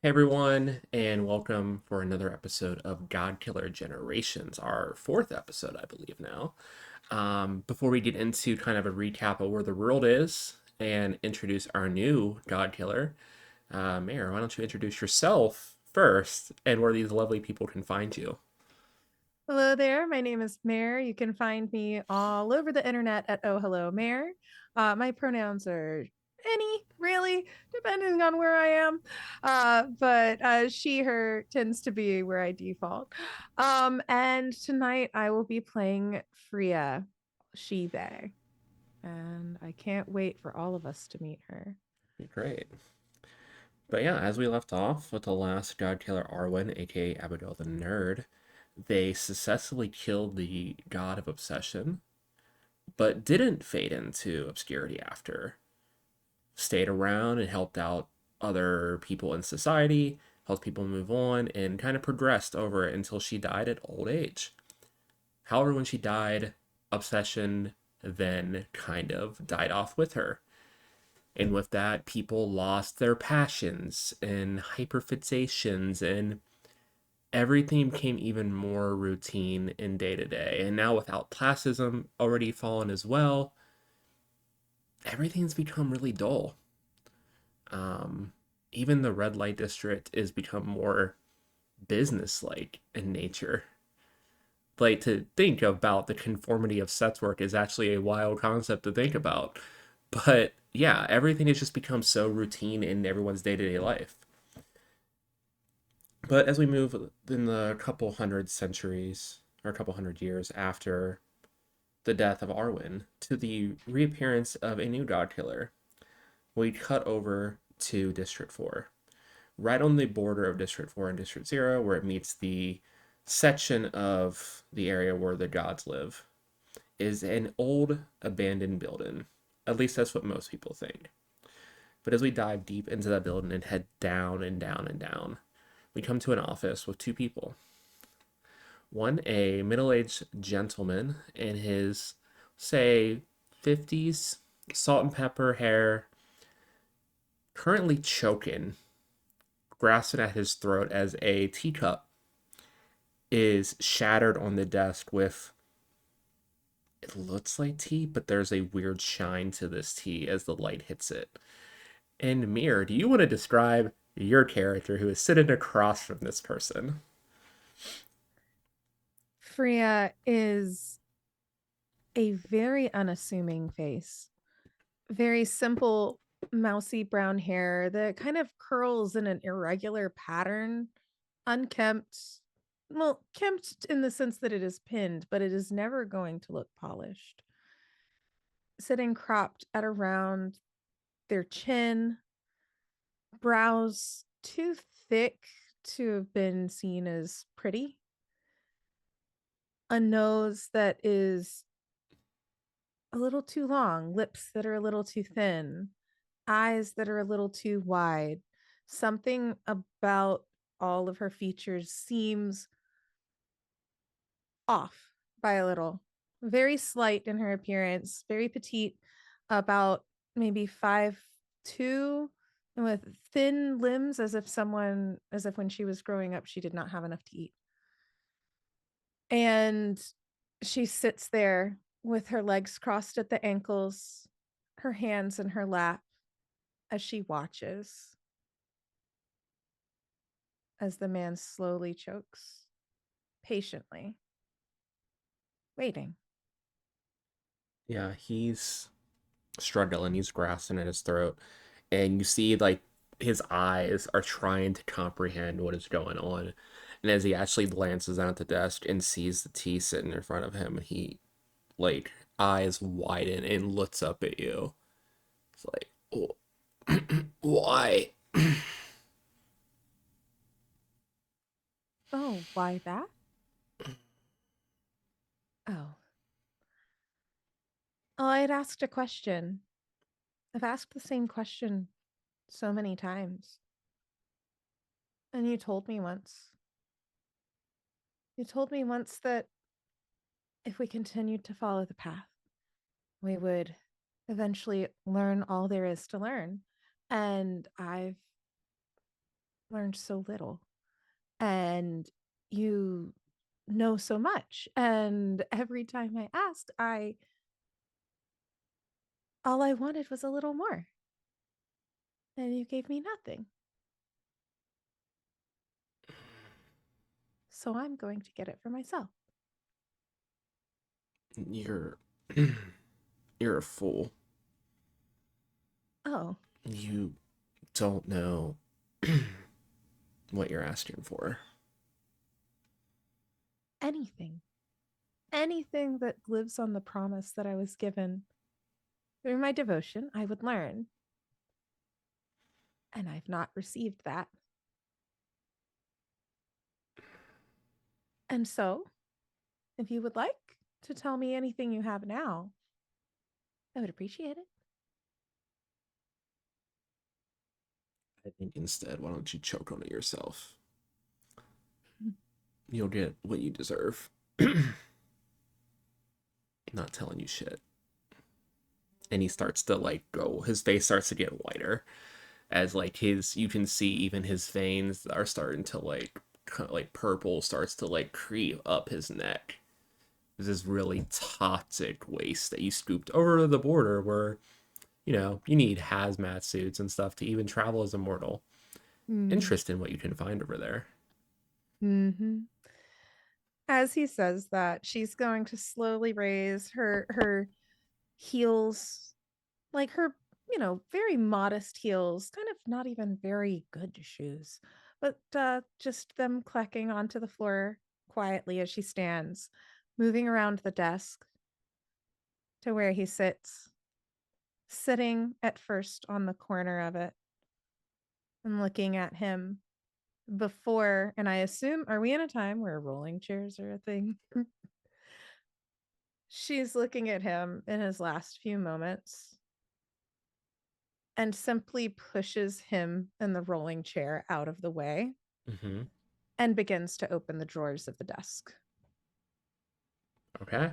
Hey everyone, and welcome for another episode of GodKiller Generations, our fourth episode, I believe now. Before we get into kind of a recap of where the world is and introduce our new GodKiller, Mayor, why don't you introduce yourself first and where these lovely people can find you? Hello there. My name is Mare. You can find me all over the internet at ohhellomere. My pronouns are any, really, depending on where I am. But she, her tends to be where I default. And tonight I will be playing Freya, she, they. And I can't wait for all of us to meet her. Great. But yeah, as we left off with the last GodKiller Arwen, aka Abigail the Nerd, they successfully killed the god of obsession, but didn't fade into obscurity after. Stayed around and helped out other people in society, helped people move on, and kind of progressed over it until she died at old age. However, when she died, obsession then kind of died off with her. And with that, people lost their passions and hyperfixations, and everything became even more routine in day to day. And now, without classism already fallen as well, everything's become really dull. Um, Even the red light district is become more business-like in nature. Like to think about the conformity of sets work is actually a wild concept to think about. But yeah, everything has just become so routine in everyone's day-to-day life. But as we move in the couple hundred centuries or a couple hundred years after the death of Arwen to the reappearance of a new god killer, we cut over to District 4. Right on the border of District 4 and District 0, where it meets the section of the area where the gods live, is an old abandoned building. At least that's what most people think. But as we dive deep into that building and head down and down and down, we come to an office with two people. One, a middle aged gentleman in his, say, 50s, salt and pepper hair, currently choking, grasping at his throat as a teacup is shattered on the desk with it looks like tea, but there's a weird shine to this tea as the light hits it. And Mir, do you want to describe your character who is sitting across from this person? Freya is a very unassuming face, very simple, mousy brown hair that kind of curls in an irregular pattern, unkempt. Well, kempt in the sense that it is pinned, but it is never going to look polished. Sitting cropped at around their chin, brows too thick to have been seen as pretty, a nose that is a little too long, lips that are a little too thin, eyes that are a little too wide. Something about all of her features seems off by a little. Very slight in her appearance, very petite, about maybe 5'2", and with thin limbs as if when she was growing up, she did not have enough to eat. And she sits there with her legs crossed at the ankles, her hands in her lap, as she watches as the man slowly chokes, patiently, waiting. Yeah, he's struggling, he's grasping at his throat, and you see like his eyes are trying to comprehend what is going on. And as he actually glances down at the desk and sees the tea sitting in front of him, he like eyes widen and looks up at you. It's like, oh, why? Oh, why that? Oh. Oh, I had asked a question. I've asked the same question so many times. And you told me once. You told me once that if we continued to follow the path, we would eventually learn all there is to learn. And I've learned so little, and you know so much. And every time I asked, I all I wanted was a little more, and you gave me nothing. So I'm going to get it for myself. You're you're a fool. Oh, You don't know what you're asking for. anything. Anything that lives on the promise that I was given through my devotion, I would learn. And I've not received that. And so, if you would like to tell me anything you have now, I would appreciate it. I think instead, why don't you choke on it yourself? You'll get what you deserve. Not telling you shit. And he starts to like go, his face starts to get whiter as like his, you can see even his veins are starting to like, kind of like purple starts to like creep up his neck. There's this really toxic waste that you scooped over the border where, you need hazmat suits and stuff to even travel as a mortal. Mm. Interest in what you can find over there. Hmm. As he says that, she's going to slowly raise her heels, like her, very modest heels, kind of not even very good shoes, but just them clacking onto the floor quietly as she stands, moving around the desk to where he sits, sitting at first on the corner of it and looking at him before. And I assume, are we in a time where rolling chairs are a thing? She's looking at him in his last few moments and simply pushes him in the rolling chair out of the way Mm-hmm. and begins to open the drawers of the desk. Okay.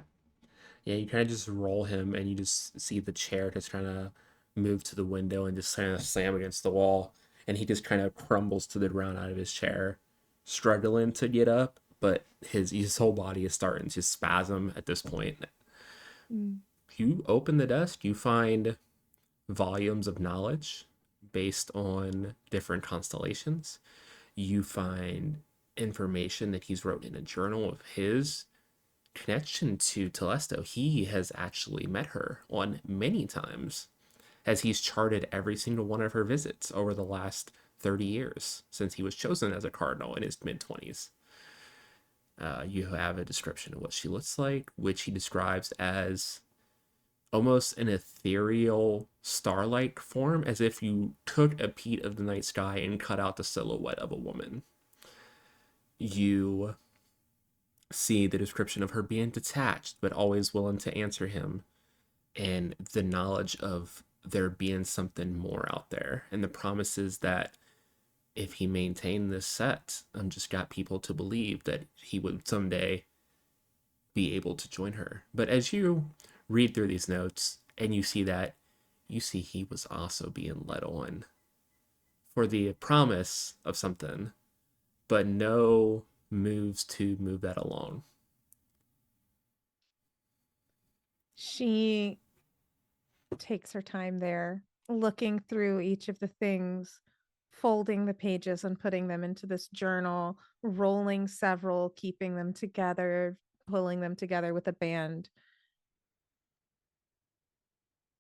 Yeah, you kind of just roll him and you just see the chair just kind of move to the window and just kind of slam against the wall. And he just kind of crumbles to the ground out of his chair, struggling to get up, but his whole body is starting to spasm at this point. Mm. You open the desk, you find volumes of knowledge based on different constellations. You find information that he's wrote in a journal of his connection to Telesto. He has actually met her on many times as he's charted every single one of her visits over the last 30 years since he was chosen as a cardinal in his mid 20s. You have a description of what she looks like, which he describes as almost an ethereal starlight form, as if you took a piece of the night sky and cut out the silhouette of a woman. You see the description of her being detached, but always willing to answer him, and the knowledge of there being something more out there, and the promises that if he maintained this set, just got people to believe that he would someday be able to join her. But as you read through these notes and you see that, you see he was also being led on for the promise of something, but no moves to move that along. She takes her time there, looking through each of the things, folding the pages and putting them into this journal, rolling several, keeping them together, pulling them together with a band.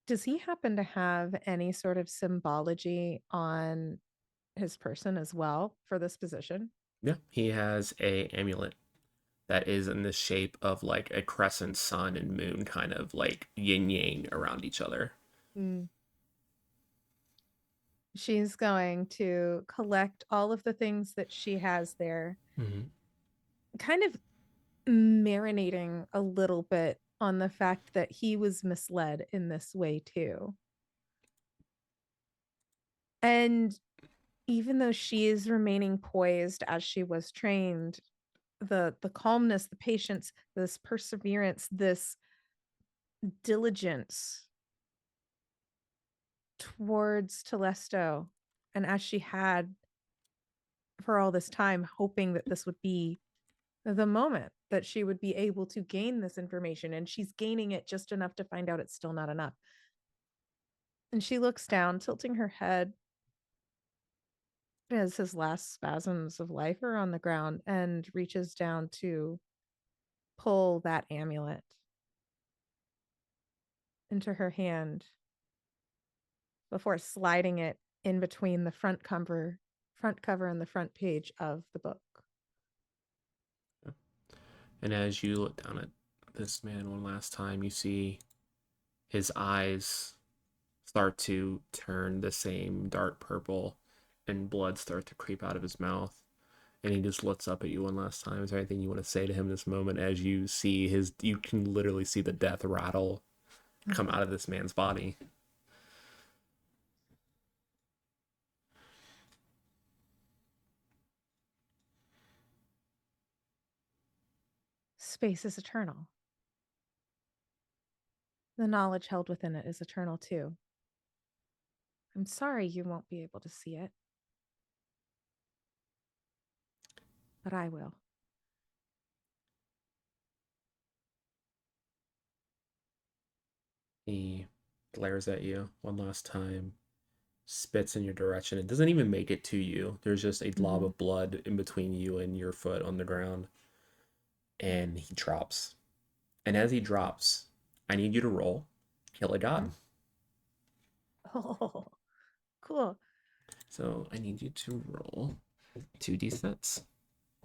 Does he happen to have any sort of symbology on his person as well for this position? Yeah, he has a amulet that is in the shape of like a crescent sun and moon, kind of like yin yang around each other. Mm. She's going to collect all of the things that she has there, Mm-hmm. kind of marinating a little bit on the fact that he was misled in this way too. And even though she is remaining poised as she was trained, the calmness, the patience, this perseverance, this diligence towards Telesto, and as she had for all this time, hoping that this would be the moment that she would be able to gain this information. And she's gaining it just enough to find out it's still not enough. And she looks down, tilting her head as his last spasms of life are on the ground, and reaches down to pull that amulet into her hand before sliding it in between the front cover and the front page of the book. And as you look down at this man one last time, you see his eyes start to turn the same dark purple and blood start to creep out of his mouth. And he just looks up at you one last time. Is there anything you want to say to him this moment as you see you can literally see the death rattle come out of this man's body? Space is eternal. The knowledge held within it is eternal too. I'm sorry you won't be able to see it, but I will. He glares at you one last time, spits in your direction. It doesn't even make it to you. There's just a glob of blood in between you and your foot on the ground. And he drops. And as he drops, I need you to roll Kill a God. Oh, cool. So I need you to roll 2d6.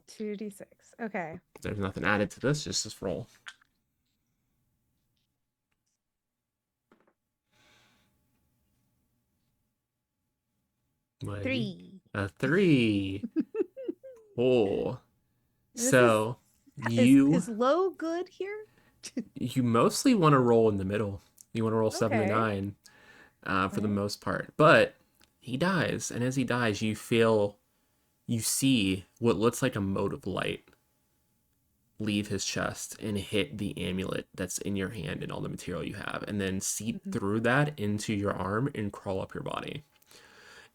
2d6. Okay. There's nothing added to this, just this roll. What? 3. A 3. Oh. This So is low good here? you mostly want to roll in the middle. You want to roll 7 to Okay. 9 for the most part. But he dies, and as he dies, you see what looks like a mote of light leave his chest and hit the amulet that's in your hand and all the material you have, and then seep through that into your arm and crawl up your body.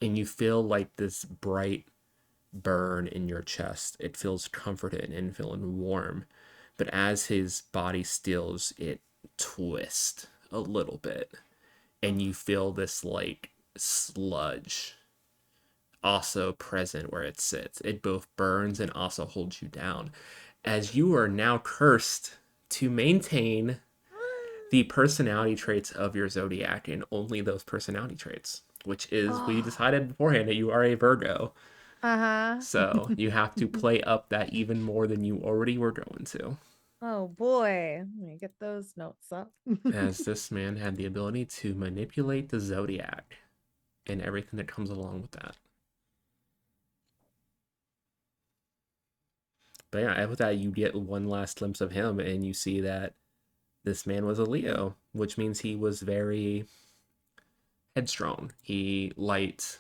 And you feel like this bright burn in your chest. It feels comforted and feeling warm. But as his body stills, it twists a little bit. And you feel this like sludge also present where it sits. It both burns and also holds you down. As you are now cursed to maintain the personality traits of your zodiac and only those personality traits, which is we Oh. decided beforehand that you are a Virgo. Uh-huh. So you have to play up that even more than you already were going to. Oh boy. Let me get those notes up. As this man had the ability to manipulate the zodiac and everything that comes along with that. But yeah, with that, you get one last glimpse of him, and you see that this man was a Leo, which means he was very headstrong. He liked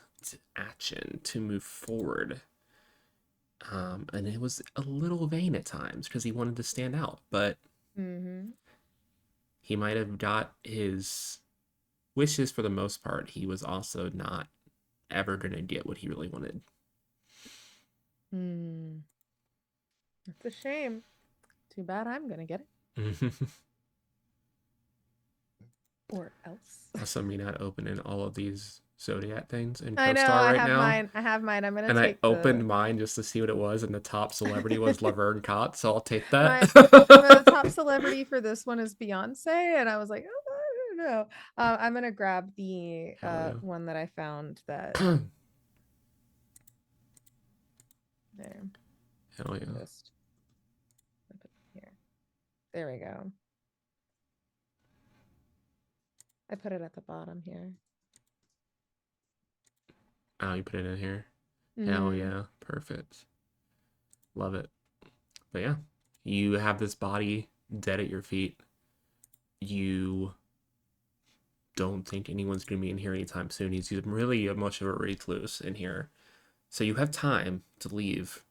action to move forward. And it was a little vain at times because he wanted to stand out, but he might have got his wishes for the most part. He was also not ever going to get what he really wanted. That's a shame. Too bad I'm gonna get it. Or else. Also, me not opening all of these Zodiac things in I know, CoStar right now. I have mine. I'm gonna And I take opened mine just to see what it was, and the top celebrity was Laverne Cott, so I'll take that. the top celebrity for this one is Beyonce, and I was like, oh, I don't know. I'm gonna grab the Hell one that I found that yeah. there. Hell yeah. Just put it here. There we go. I put it at the bottom here. Oh, you put it in here? Hell yeah. Perfect. Love it. But yeah, you have this body dead at your feet. You don't think anyone's going to be in here anytime soon. He's really much of a recluse in here. So you have time to leave,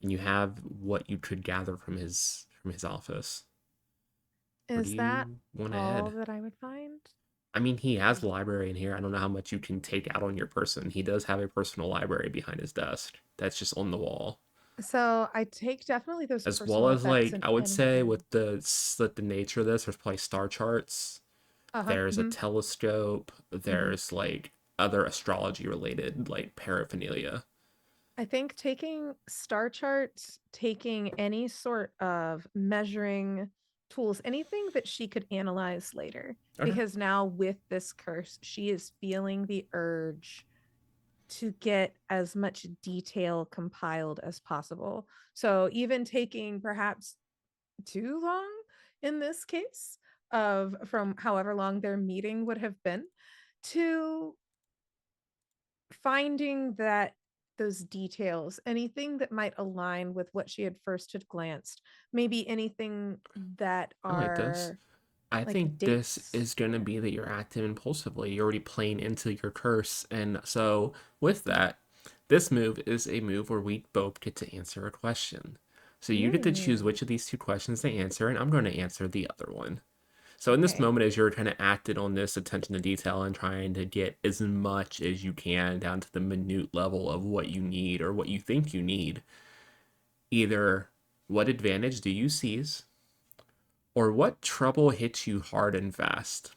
and you have what you could gather from his office. Where do Is that you want to all head? that I would find? I mean, he has a library in here. I don't know how much you can take out on your person. He does have a personal library behind his desk that's just on the wall. So I take definitely those As well personal as effects like and I would say anything. with the nature of this, there's probably star charts. Uh-huh. There's a Hmm. telescope. Hmm. There's like other astrology related like paraphernalia. I think taking star charts, taking any sort of measuring tools, anything that she could analyze later. Okay. Because now with this curse, she is feeling the urge to get as much detail compiled as possible. So even taking perhaps too long in this case, of from however long their meeting would have been, to finding that those details, anything that might align with what she had first had glanced, maybe anything that I like this. are I like think this dates. is going to be that you're acting impulsively. You're already playing into your curse. And so, with that, this move is a move where we both get to answer a question. So, you get to choose Mm, which of these two questions to answer, and I'm going to answer the other one. So, in this okay. moment, as you're kind of acting on this attention to detail and trying to get as much as you can down to the minute level of what you need or what you think you need, either what advantage do you seize, or what trouble hits you hard and fast?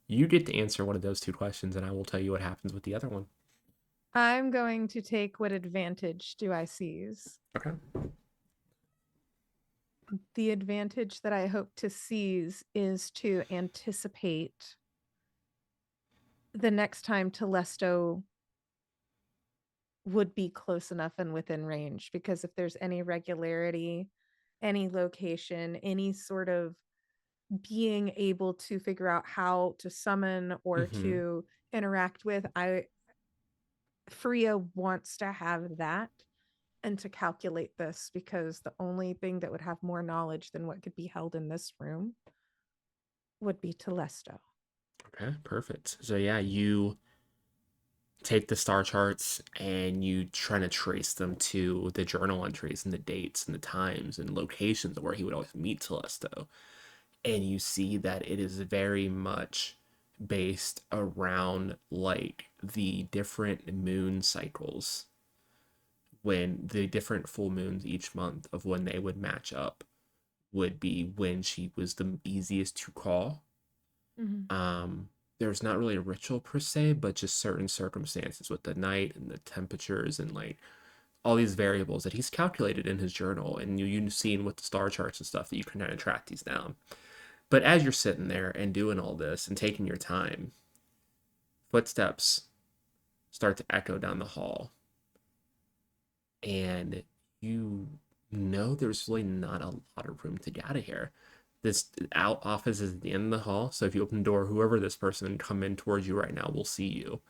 You get to answer one of those two questions, and I will tell you what happens with the other one. I'm going to take what advantage do I seize? Okay. The advantage that I hope to seize is to anticipate the next time Telesto would be close enough and within range. Because if there's any regularity, any location, any sort of being able to figure out how to summon or Mm-hmm. to interact with, I Freya wants to have that and to calculate this, because the only thing that would have more knowledge than what could be held in this room would be Telesto. Okay, perfect. So yeah, you take the star charts and you try to trace them to the journal entries and the dates and the times and locations where he would always meet Telesto. And you see that it is very much based around like the different moon cycles, when the different full moons each month of when they would match up would be when she was the easiest to call. Mm-hmm. There's not really a ritual per se, but just certain circumstances with the night and the temperatures and like all these variables that he's calculated in his journal, and you've seen with the star charts and stuff that you can kind of track these down. But as you're sitting there and doing all this and taking your time, footsteps start to echo down the hall, and you know there's really not a lot of room to get out of here. This out office is at the end of the hall, so if you open the door, whoever this person come in towards you right now will see you.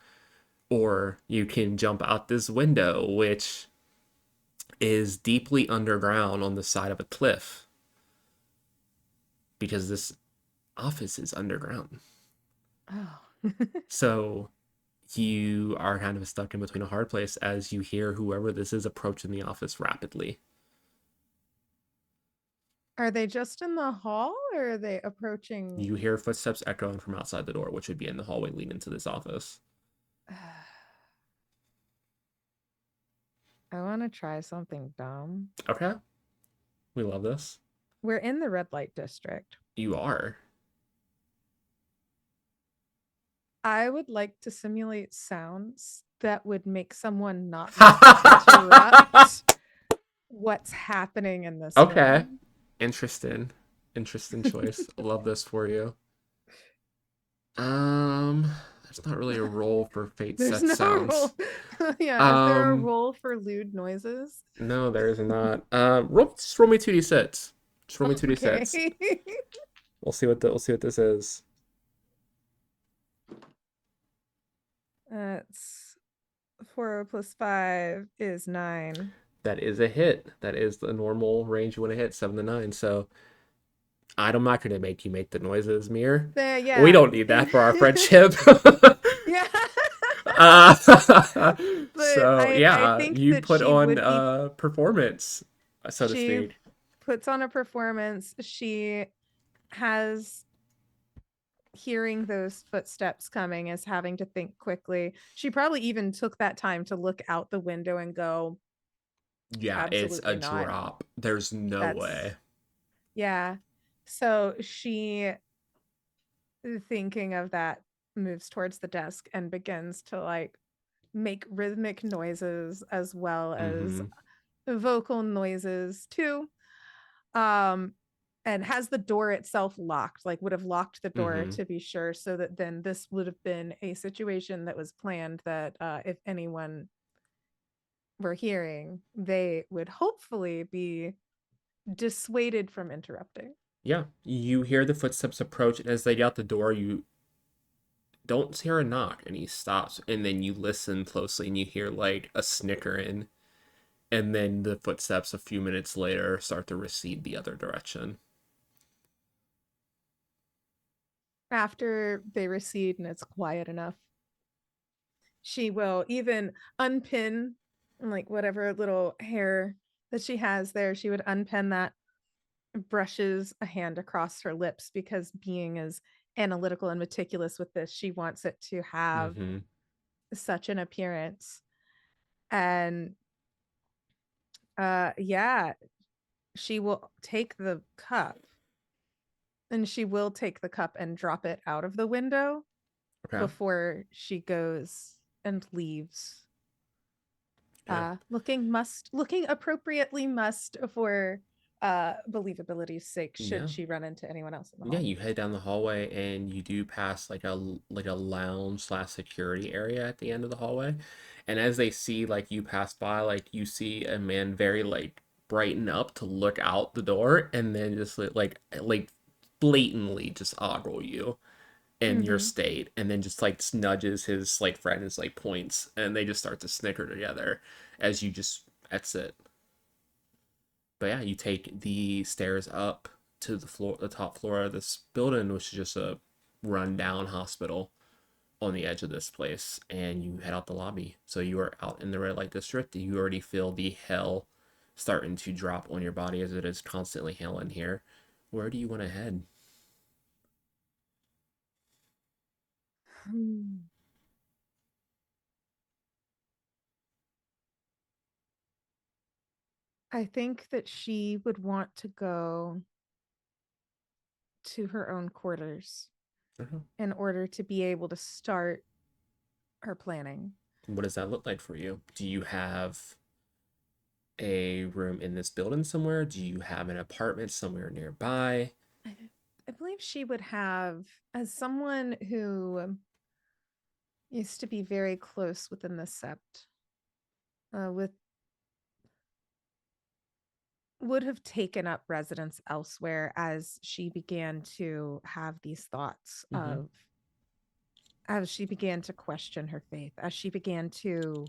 Or you can jump out this window, which is deeply underground on the side of a cliff, because this office is underground. Oh. So you are kind of stuck in between a hard place as you hear whoever this is approaching the office rapidly. Are they just in the hall, or are they approaching? You hear footsteps echoing from outside the door, which would be in the hallway leading into this office. I want to try something dumb. Okay, we love this. We're in the red light district. You are. I would like to simulate sounds that would make someone not want to interrupt what's happening in this Okay. room. Interesting. Interesting choice. Love this for you. Um, there's not really a role for fate There's set no sounds. role. Yeah, is there a Um, role for lewd noises? no, there is not. Just roll me 2d6. Just roll me 2d6. Okay. We'll see what this is. That's 4 plus 5 is 9. That is a hit. That is the normal range you want to hit, 7 to 9. So I'm not going to make you make the noises, Mir. There, We yeah. don't need that for our friendship. Yeah. uh, But so I yeah, think you that put she on would be, performance, so to she speak. puts on a performance. She has hearing those footsteps coming is having to think quickly. She probably even took that time to look out the window and go, Yeah, it's a absolutely not. drop. There's no That's, way. yeah. So she, thinking of that, moves towards the desk and begins to like make rhythmic noises as well as Mm-hmm. vocal noises too. Um, and has the door itself locked, like would have locked the door Mm-hmm. to be sure, so that then this would have been a situation that was planned that if anyone were hearing, they would hopefully be dissuaded from interrupting. Yeah, you hear the footsteps approach, and as they get out the door, you don't hear a knock, and he stops, and then you listen closely, and you hear like a snickering, and then the footsteps a few minutes later start to recede the other direction. After they recede and it's quiet enough, she will even unpin like whatever little hair that she has there. She would unpin that, brushes a hand across her lips because being as analytical and meticulous with this, she wants it to have Mm-hmm. such an appearance. And yeah, she will take the cup, and she will take the cup and drop it out of the window Okay. before she goes and leaves. Yeah. Looking appropriately must for believability's sake should Yeah. she run into anyone else in the Yeah, hall. you head down the hallway and you do pass like a lounge slash security area at the end of the hallway. And as they see like you pass by, like you see a man very like brighten up to look out the door and then just like blatantly just ogle you in your Mm-hmm. state and then just like nudges his like friend and like points and they just start to snicker together as you just exit. But yeah, you take the stairs up to the top floor of this building, which is just a rundown hospital on the edge of this place, and you head out the lobby. So you are out in the red light district. You already feel the hell starting to drop on your body as it is constantly hell in here. Where do you want to head? I think that she would want to go to her own quarters Uh-huh. in order to be able to start her planning. What does that look like for you? Do you have a room in this building somewhere? Do you have an apartment somewhere nearby? I, I believe she would have, as someone who used to be very close within the sept, with would have taken up residence elsewhere as she began to have these thoughts Mm-hmm. of, as she began to question her faith, as she began to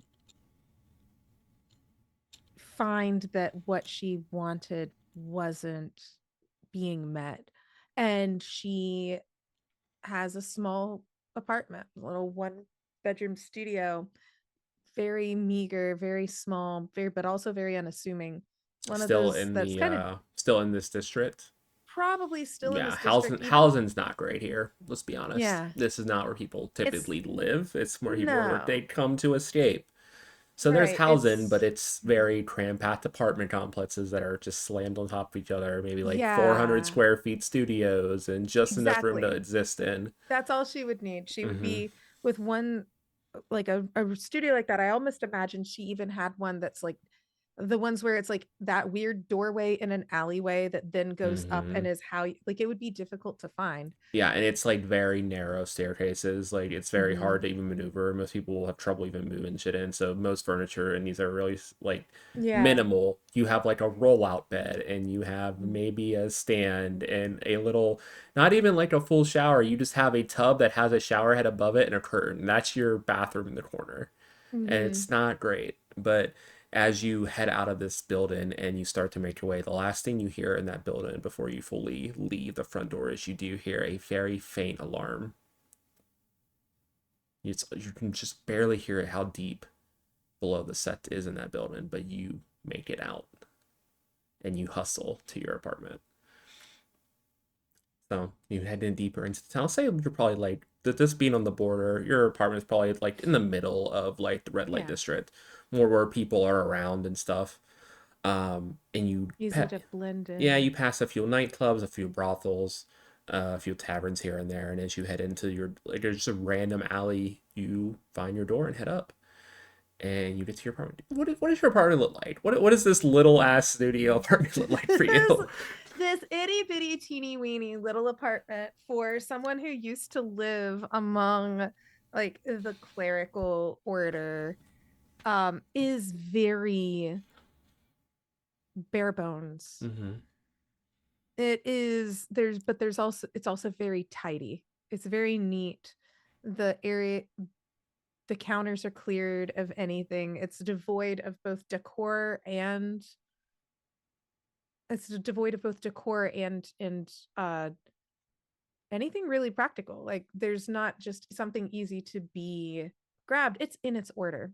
find that what she wanted wasn't being met. And she has a small apartment, a little one bedroom studio, very meager, very small, very but also very unassuming. One of Still those in that's the kind of still in this district. probably still in Yeah, this district even. housing's not great here. Let's be honest. Yeah. This is not where people It's typically live. It's where people where they no. come to escape. So there's Right. housing, but It's it's very cramped apartment complexes that are just slammed on top of each other. Maybe like 400 yeah. square feet studios and just enough room to Exactly. exist in. That's all she would need. She would Mm-hmm. be with one, like a studio like that. I almost imagine she even had one that's like the ones where it's like that weird doorway in an alleyway that then goes up Mm-hmm. and is how like it would be difficult to find. Yeah, and it's like very narrow staircases. Like it's very Mm-hmm. hard to even maneuver. Most people will have trouble even moving shit in. So most furniture and these are really like Yeah. minimal. You have like a rollout bed and you have maybe a stand and a little, not even like a full shower. You just have a tub that has a shower head above it and a curtain. That's your bathroom in the corner. And Mm-hmm. it's not great. But as you head out of this building and you start to make your way, the last thing you hear in that building before you fully leave the front door is you do hear a very faint alarm. You can just barely hear it how deep below the set is in that building, but you make it out and you hustle to your apartment. So you head in deeper into the town. Say you're probably like this being on the border. Your apartment is probably like in the middle of like the red light Yeah. district, more where people are around and stuff. And Easy to blend yeah, in. you pass a few nightclubs, a few brothels, a few taverns here and there, and as you head into your like there's just a random alley, you find your door and head up, and you get to your apartment. What does your apartment look like? What does this little ass studio apartment look like for this you? this itty bitty teeny weeny little apartment for someone who used to live among like the clerical order is very bare bones. Mm-hmm. It is there's also it's also very tidy. It's very neat. The counters are cleared of anything. It's devoid of both decor and it's devoid of both decor and anything really practical. Like there's not just something easy to be grabbed. It's in its order.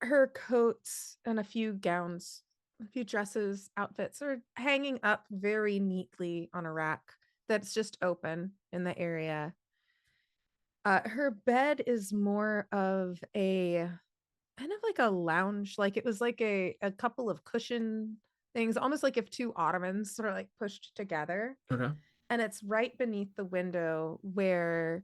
Her coats and a few gowns, a few dresses, outfits are hanging up very neatly on a rack that's just open in the area. Her bed is more of a kind of like a lounge, like it was like a couple of cushion things, almost like if two ottomans sort of like pushed together. Okay. And it's right beneath the window where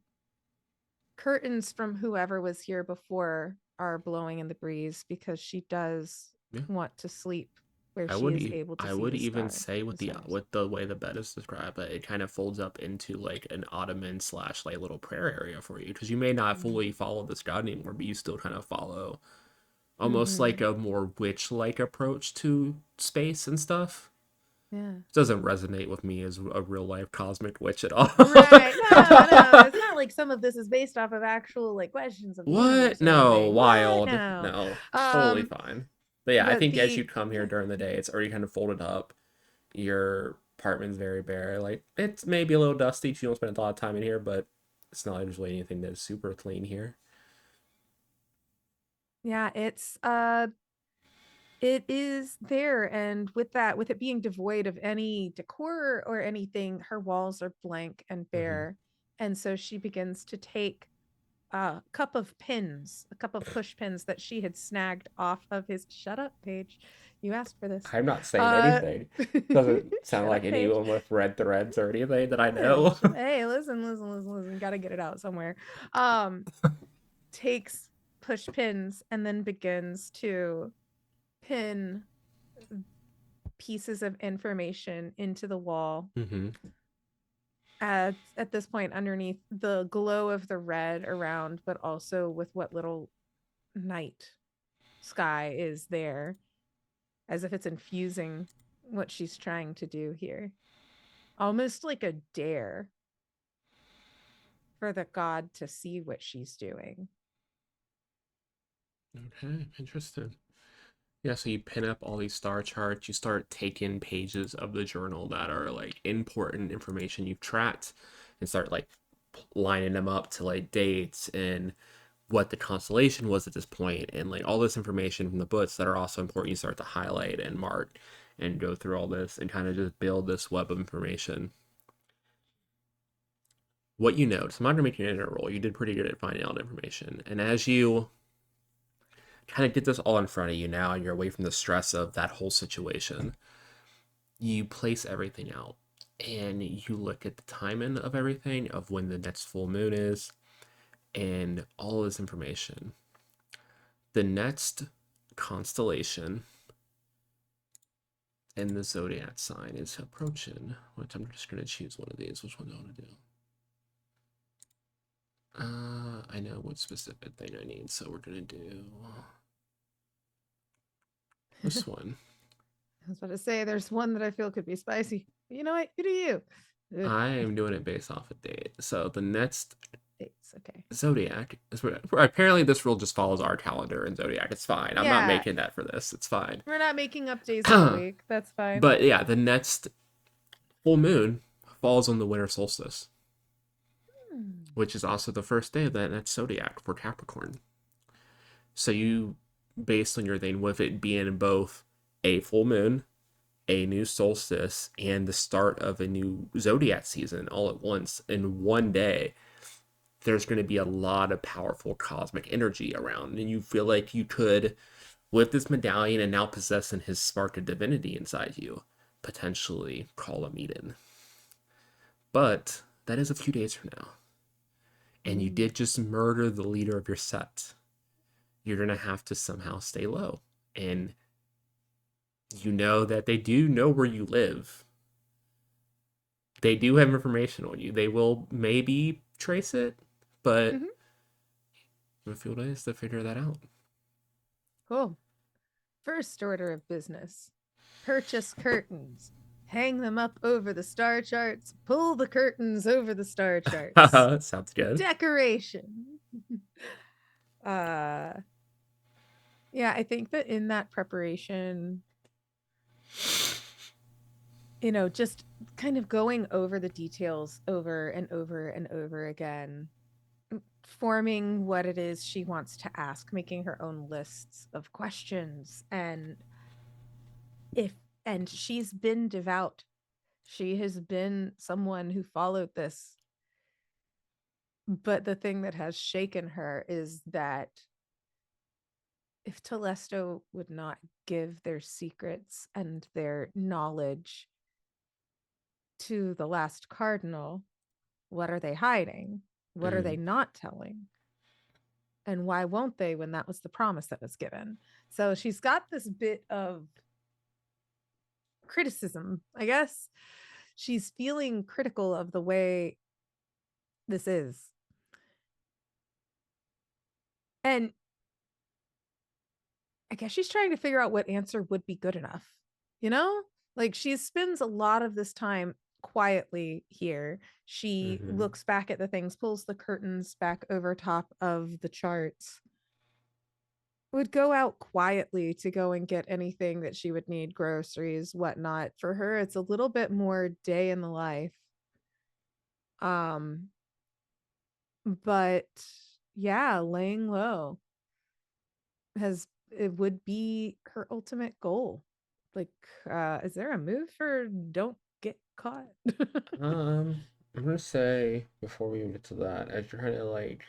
curtains from whoever was here before are blowing in the breeze because she does Yeah. want to sleep where she is able to I see would the even say the stars. with the way the bed is described, but it kind of folds up into like an ottoman slash like little prayer area for you because you may not fully follow this god anymore, but you still kind of follow almost Mm-hmm. like a more witch like approach to space and stuff. Yeah. It doesn't resonate with me as a real life cosmic witch at all. Right. No, no. It's not like some of this is based off of actual like questions of the What? universe or No, anything. What? wild. No. No, totally Um, fine. But yeah, I but think as you the come here yeah. during the day, it's already kind of folded up. Your apartment's very bare. Like it's maybe a little dusty. You don't spend a lot of time in here, but it's not usually anything that's super clean here. Yeah, it is there, and with that, with it being devoid of any decor or anything, her walls are blank and Hmm. bare. And so she begins to take a cup of push pins that she had snagged off of his shut up page. You asked for this. I'm not saying Uh anything. Doesn't sound shut like up page. anyone with red threads or anything that I know. Hey, listen. Gotta get it out somewhere. Um, takes push pins and then begins to pin pieces of information into the wall. Hmm. At this point, underneath the glow of the red around, but also with what little night sky is there, as if it's infusing what she's trying to do here. Almost like a dare for the god to see what she's doing. Okay, interesting. Yeah, so you pin up all these star charts, you start taking pages of the journal that are like important information you've tracked and start like lining them up to like dates and what the constellation was at this point and like all this information from the books that are also important you start to highlight and mark and go through all this and kind of just build this web of information. What you know, so I'm not gonna make you an inner roll. You did pretty good at finding out information. And as you kind of get this all in front of you now and you're away from the stress of that whole situation, you place everything out and you look at the timing of everything of when the next full moon is and all this information. The next constellation and the zodiac sign is approaching, which I'm just going to choose one of these. Which one do I want to do? I know what specific thing I need, so we're going to do this one. I was about to say there's one that I feel could be spicy. You know what? You do you. I am doing it based off a date. So the next Dates. Okay. zodiac is apparently this rule just follows our calendar and zodiac. It's fine. I'm not Yeah. making that for this. It's fine. We're not making up days of the week. That's fine. But yeah, the next full moon falls on the winter solstice, Hmm. which is also the first day of that next zodiac for Capricorn. So you, based on your thing, with it being both a full moon, a new solstice and the start of a new zodiac season all at once in one day, there's going to be a lot of powerful cosmic energy around. And you feel like you could, with this medallion and now possessing his spark of divinity inside you, potentially call a meeting. But that is a few days from now. And you Ooh. did just murder the leader of your set. You're going to have to somehow stay low. And you know that they do know where you live. They do have information on you. They will maybe trace it, but Mhm. a few days to figure that out. Cool. First order of business: purchase curtains, hang them up over the star charts, pull the curtains over the star charts. Sounds good. Decoration. uh yeah, I think that in that preparation, just kind of going over the details over and over and over again, forming what it is she wants to ask, making her own lists of questions. If and she's been devout. She has been someone who followed this. But the thing that has shaken her is that if Telesto would not give their secrets and their knowledge to the last cardinal, what are they hiding? What are they Mm, not telling? And why won't they when that was the promise that was given? So she's got this bit of criticism, I guess. She's feeling critical of the way this is. And I guess she's trying to figure out what answer would be good enough. You know? Like she spends a lot of this time quietly here. She mm-hmm. looks back at the things, pulls the curtains back over top of the charts, would go out quietly to go and get anything that she would need, groceries, whatnot. For her, it's a little bit more day in the life. Um, but yeah, laying low has it would be her ultimate goal. Like, is there a move for don't get caught? I'm gonna say before we get to that, as you're kind of like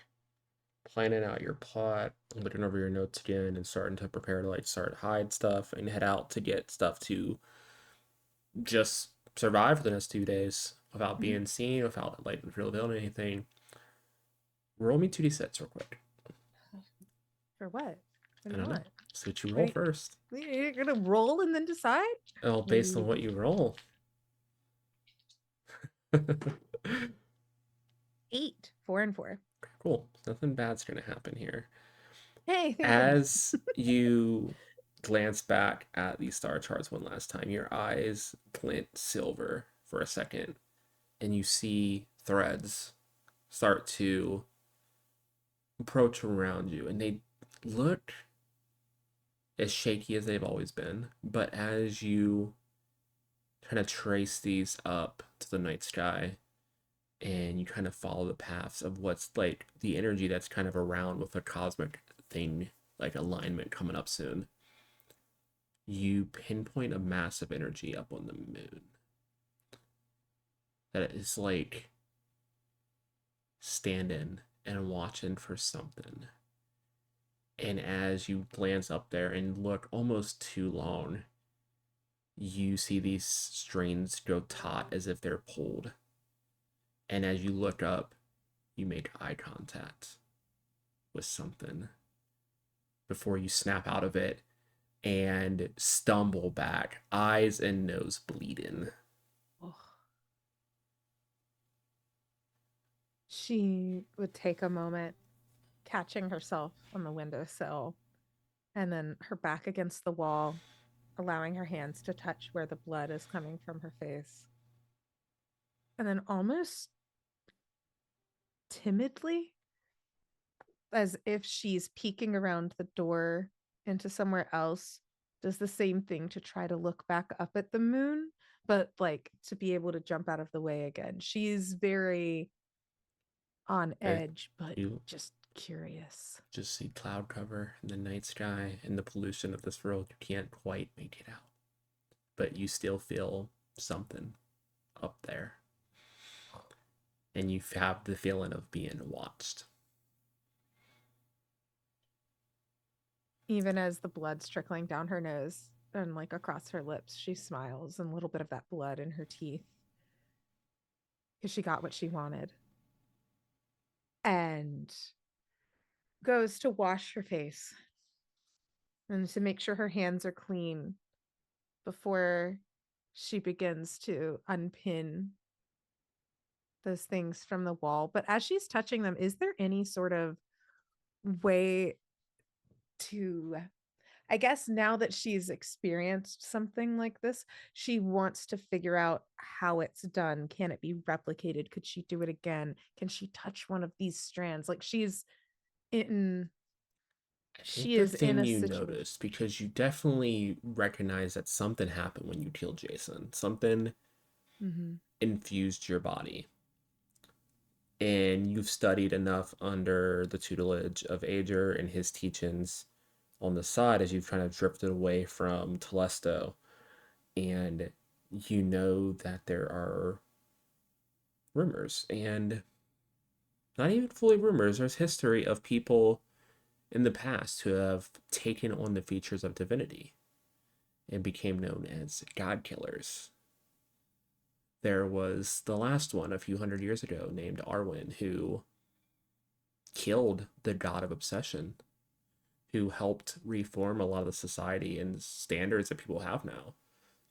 planning out your plot, looking over your notes again, and starting to prepare to like start hide stuff and head out to get stuff to just survive for the next 2 days without Mhm. being seen, without like revealing anything. Roll me 2d6 real quick. For what? What do I you don't know. want? So what you What roll do first. you're gonna roll and then decide? Oh, based on Ooh, what you roll. 8, 4 and 4. Cool. Nothing bad's gonna happen here. Hey, thank goodness. As you glance back at these star charts one last time, your eyes glint silver for a second, and you see threads start to approach around you, and they look as shaky as they've always been. But as you kind of trace these up to the night sky, and you kind of follow the paths of what's like the energy that's kind of around with a cosmic thing, like alignment coming up soon, you pinpoint a massive energy up on the moon that is like standing and watching for something. And as you glance up there and look almost too long, you see these strings go taut as if they're pulled. And as you look up, you make eye contact with something before you snap out of it and stumble back, eyes and nose bleeding. Oh. She would take a moment, catching herself on the windowsill, and then her back against the wall, allowing her hands to touch where the blood is coming from her face. And then almost timidly, as if she's peeking around the door into somewhere else, does the same thing to try to look back up at the moon, but like to be able to jump out of the way again. She's very on Okay? edge, but You just curious. just see cloud cover in the night sky and the pollution of this world. You can't quite make it out. but you still feel something up there, and you have the feeling of being watched. Even as the blood's trickling down her nose and like across her lips, she smiles and a little bit of that blood in her teeth because she got what she wanted and goes to wash her face and to make sure her hands are clean before she begins to unpin those things from the wall. But as she's touching them, is there any sort of way to, I guess now that she's experienced something like this, she wants to figure out how it's done. Can it be replicated? Could she do it again? Can she touch one of these strands? Like in I think she the is in thing a you situation. noticed, because you definitely recognize that something happened when you killed Jason, something Mm-hmm. infused your body. And you've studied enough under the tutelage of Ager and his teachings on the side as you've kind of drifted away from Telesto. And you know that there are rumors, and not even fully rumors, there's history of people in the past who have taken on the features of divinity and became known as God killers. There was the last one a few hundred years ago named Arwen, who killed the god of obsession, who helped reform a lot of the society and standards that people have now,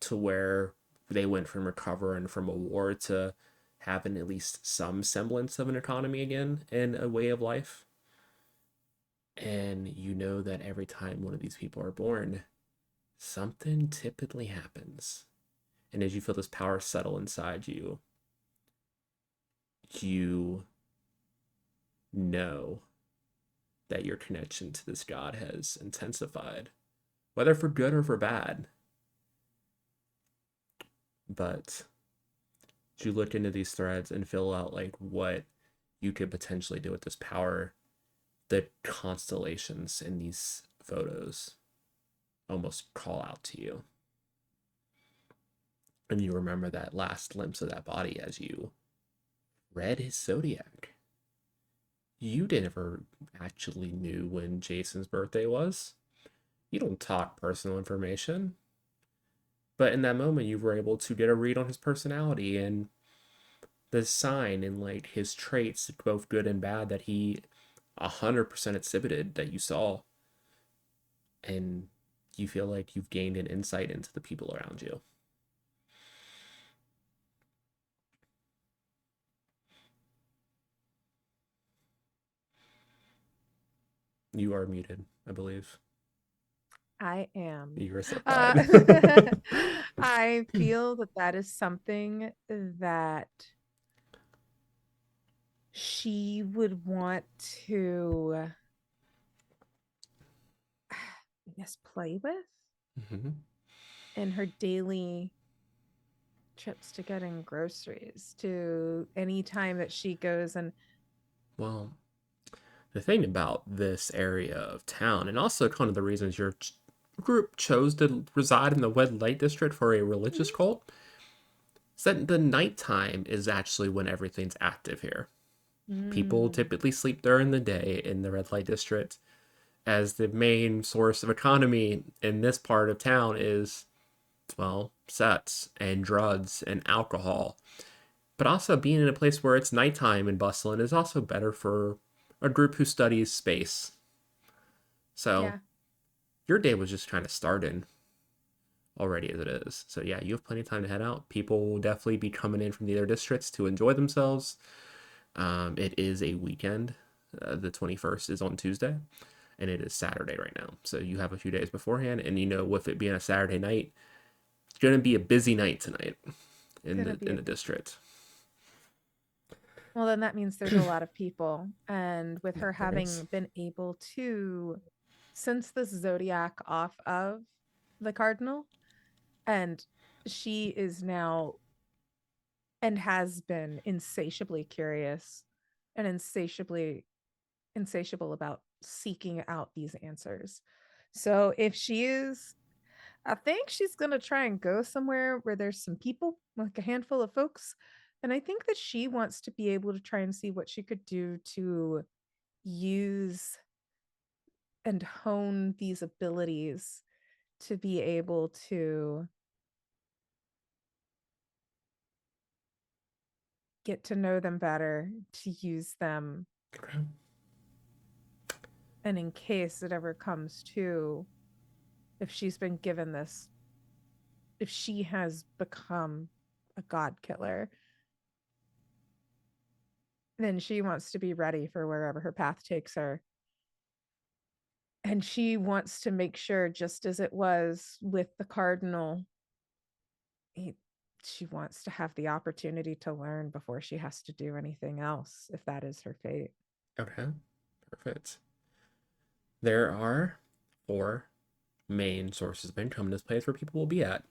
to where they went from recovering from a war to having at least some semblance of an economy again and a way of life. And you know that every time one of these people are born, something typically happens. And as you feel this power settle inside you, you know that your connection to this god has intensified, whether for good or for bad. But you look into these threads and fill out like what you could potentially do with this power. The constellations in these photos almost call out to you. And you remember that last glimpse of that body as you read his zodiac. You never actually knew when Jason's birthday was. You don't talk personal information. But in that moment, you were able to get a read on his personality and the sign and like his traits, both good and bad, that he 100% exhibited that you saw. And you feel like you've gained an insight into the people around you. You are muted, I believe. I am. You were so Uh, quiet. I feel that that is something that she would want to, I guess, play with Mhm. in her daily trips to getting groceries, to any time that she goes and Well, the thing about this area of town, and also kind of the reasons your group chose to reside in the red light district for a religious cult, is that the nighttime is actually when everything's active here. People mm, typically sleep during the day in the red light district, as the main source of economy in this part of town is, well, sets and drugs and alcohol. But also being in a place where it's nighttime and bustling is also better for a group who studies space. So yeah, your day was just kind of starting already as it is. So yeah, you have plenty of time to head out. People will definitely be coming in from the other districts to enjoy themselves. It is a weekend. The 21st is on Tuesday, and it is Saturday right now. So you have a few days beforehand, and you know, with it being a Saturday night, it's gonna be a busy night tonight in gonna the be in a the district. well, then that means there's a lot of people. And with Yeah, her there is. having been able to sense this zodiac off of the cardinal, and she is now and has been insatiably curious and insatiable about seeking out these answers. So if she is I think she's gonna try and go somewhere where there's some people, like a handful of folks. And I think that she wants to be able to try and see what she could do to use and hone these abilities to be able to get to know them better, to use them, Okay. and in case it ever comes to, if she's been given this, if she has become a god killer, then she wants to be ready for wherever her path takes her. And she wants to make sure, just as it was with the cardinal, he, she wants to have the opportunity to learn before she has to do anything else, if that is her fate. Okay. Perfect. There are four main sources of income in this place where people will be at.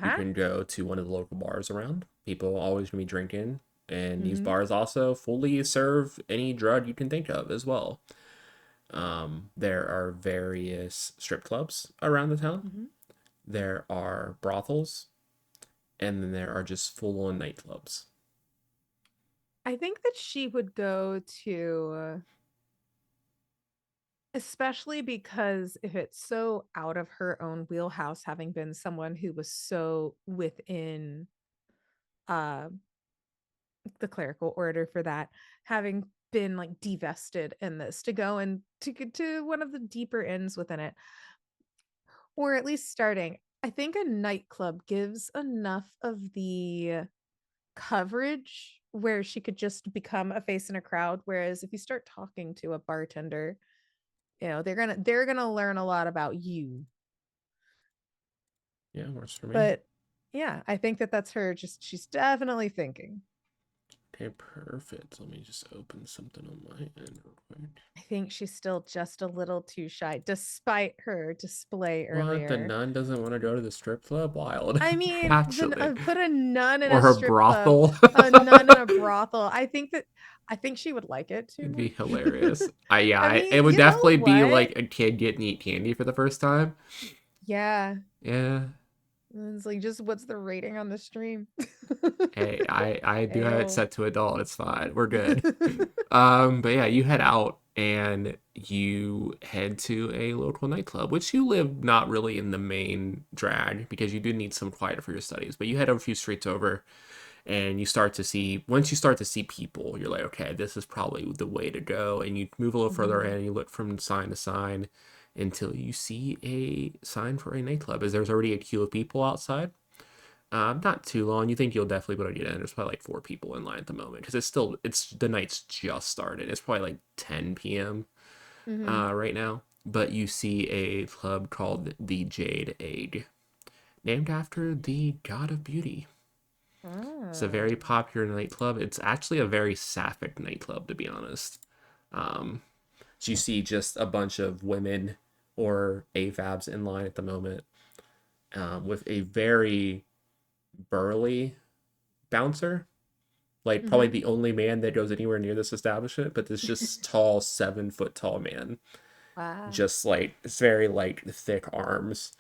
You Uh-huh. can go to one of the local bars around. People are always going to be drinking. And these Mm-hmm. bars also fully serve any drug you can think of as well. There are various strip clubs around the town. Mm-hmm. There are brothels. And then there are just full on nightclubs. I think that she would go to, especially because if it's so out of her own wheelhouse, having been someone who was so within uh the clerical order for that, having been like divested in this, to go and to get to one of the deeper ends within it, or at least starting. I think a nightclub gives enough of the coverage where she could just become a face in a crowd. Whereas if you start talking to a bartender, they're gonna learn a lot about you. Yeah, works for me. But yeah, I think that that's her. Just she's definitely thinking. Okay, perfect. Let me just open something on my end real quick. I think she's still just a little too shy, despite her display What? The earlier. nun doesn't want to go to the strip club? Wild. I mean, Actually. put a nun in Or a her strip club, brothel. a nun in a brothel. I think she would like it It'd too. be hilarious. Yeah, I it mean, would you know definitely be what? like a kid getting eat candy for the first time. Yeah. Yeah. And it's like, just what's the rating on the stream? Hey, I do have it Ayo. set to adult. It's fine. We're good. But yeah, you head out and you head to a local nightclub, which you live not really in the main drag because you do need some quiet for your studies. But you head a few streets over and you start to see, once you start to see people, you're like, okay, this is probably the way to go. And you move a little further in Mhm. and you look from sign to sign until you see a sign for a nightclub. As there's already a queue of people outside. Not too long. You think you'll definitely be able to get in. There's probably like four people in line at the moment because it's the night's just started. It's probably like 10 p.m. Mhm. Right now. But you see a club called the Jade Egg, named after the god of beauty. It's a Oh. very popular nightclub. It's actually a very sapphic nightclub, to be honest. Um, so you see just a bunch of women or AFABs in line at the moment, with a very burly bouncer, like probably Mhm. the only man that goes anywhere near this establishment, but this just tall, 7 foot tall man, Wow. just like it's very like thick arms,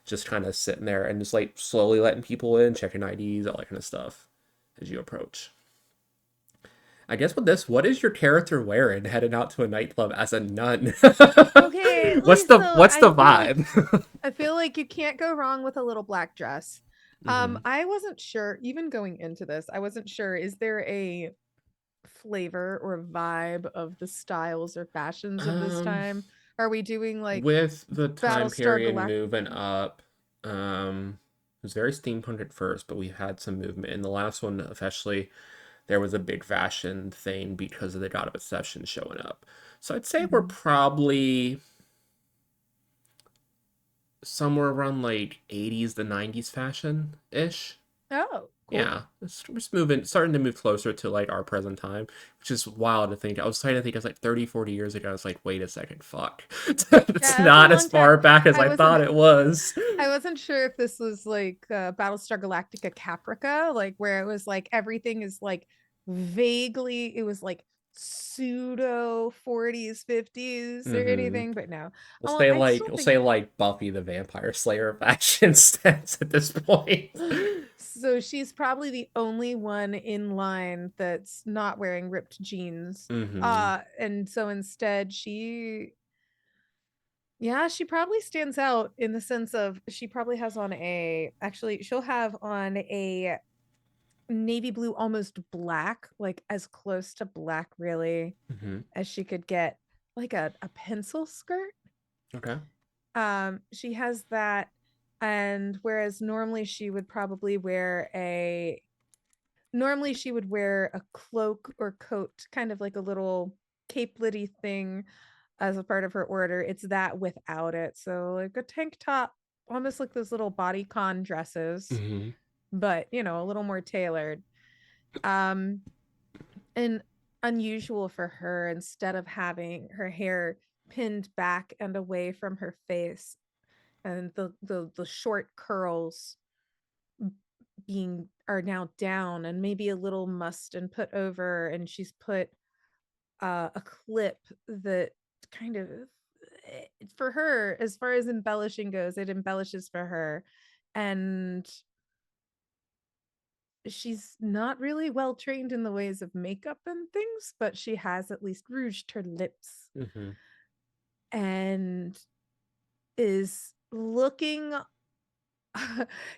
just kind of sitting there and just like slowly letting people in, checking IDs, all that kind of stuff as you approach. I guess with this, what is your character wearing heading out to a nightclub as a nun? Okay, at what's least the so what's the vibe? I feel like you can't go wrong with a little black dress. hmm I wasn't sure, even going into this, I wasn't sure, is there a flavor or vibe of the styles or fashions of this Um, time? Are we doing like with the time Battlestar period Galactica? moving up, it was very steampunk at first, but we had some movement. In the last one, especially, there was a big fashion thing because of the God of Obsession showing up. So I'd say we're Mhm. probably somewhere around like 80s to 90s fashion ish. Oh, cool. Yeah, we're just moving, starting to move closer to like our present time, which is wild to think. I was trying to think, I was like 30, 40 years ago. I was like, wait a second, fuck. It's Yeah, that's a not as long time. far back as I I wasn't thought it was. I wasn't sure if this was like Battlestar Galactica Caprica, like where it was like everything is like vaguely, it was like pseudo 40s, 50s or Mm-hmm. anything, but no. We'll Well, say I like still we'll think say like Buffy the Vampire Slayer fashion stance at this point. so. She's probably the only one in line that's not wearing ripped jeans. Mm-hmm. And so instead yeah, she probably stands out in the sense of she probably has on a actually she'll have on a navy blue, almost black, like as close to black really Mm-hmm. as she could get, like a pencil skirt. Okay. She has that, and whereas normally she would wear a cloak or coat, kind of like a little capelety thing as a part of her order. It's that without it. So like a tank top, almost like those little bodycon dresses, Mm-hmm. but a little more tailored. Um, and unusual for her, instead of having her hair pinned back and away from her face, and the short curls being are now down and maybe a little mussed and put over, and she's put a clip that kind of for her, as far as embellishing goes, it embellishes for her. And she's not really well trained in the ways of makeup and things, but she has at least rouged her lips Mm-hmm. and is looking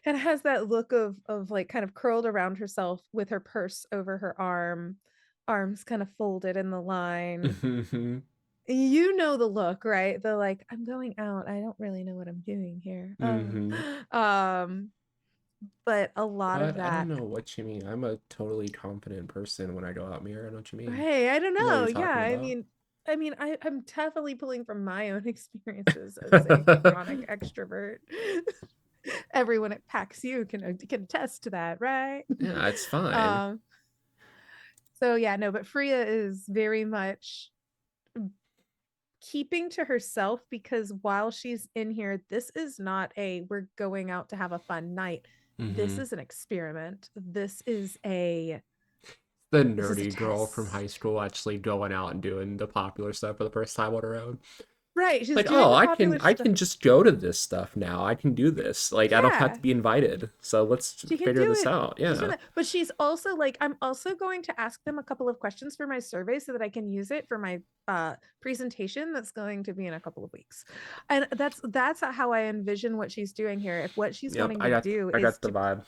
and has that look of like kind of curled around herself with her purse over her arms kind of folded in the line. Mm-hmm. You know the look, right? The like, I'm going out, I don't really know what I'm doing here. Mm-hmm. But a lot of What? I don't that. know what you mean. I'm a totally confident person when I go out mirror. I know what you mean. Hey, I don't I know what know. you're Yeah, talking about. I'm definitely pulling from my own experiences as a chronic extrovert. Everyone at PAX U can attest to that, right? Yeah, it's fine. um, so yeah, no, but Freya is very much keeping to herself, because while she's in here, this is not a we're going out to have a fun night. This Mm-hmm. is an experiment. The This is a nerdy girl from high test. school actually going out and doing the popular stuff for the first time on her own. Right, she's Like, doing oh, the I popular can I stuff. can just go to this stuff now. I can do this. Like, I don't have to Yeah, be invited. So let's she can figure do this it. out. She's doing Yeah. that. But she's also like, I'm also going to ask them a couple of questions for my survey so that I can use it for my presentation that's going to be in a couple of weeks. And that's how I envision what she's doing here. If what she's Yep. wanting I to got do I is got the to vibe.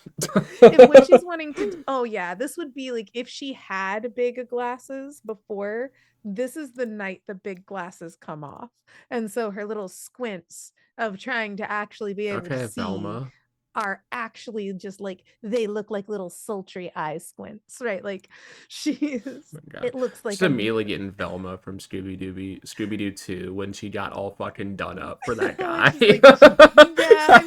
if what she's wanting to oh yeah, this would be like if she had big glasses before, this is the night the big glasses come off. And so her little squints of trying to actually be able to Okay, see Velma. are actually just like they look like little sultry eye squints, right? Like she's My God. it looks like Just I'm immediately getting Velma from Scooby Doo 2 when she got all fucking done up for that when guy. she's like yeah, I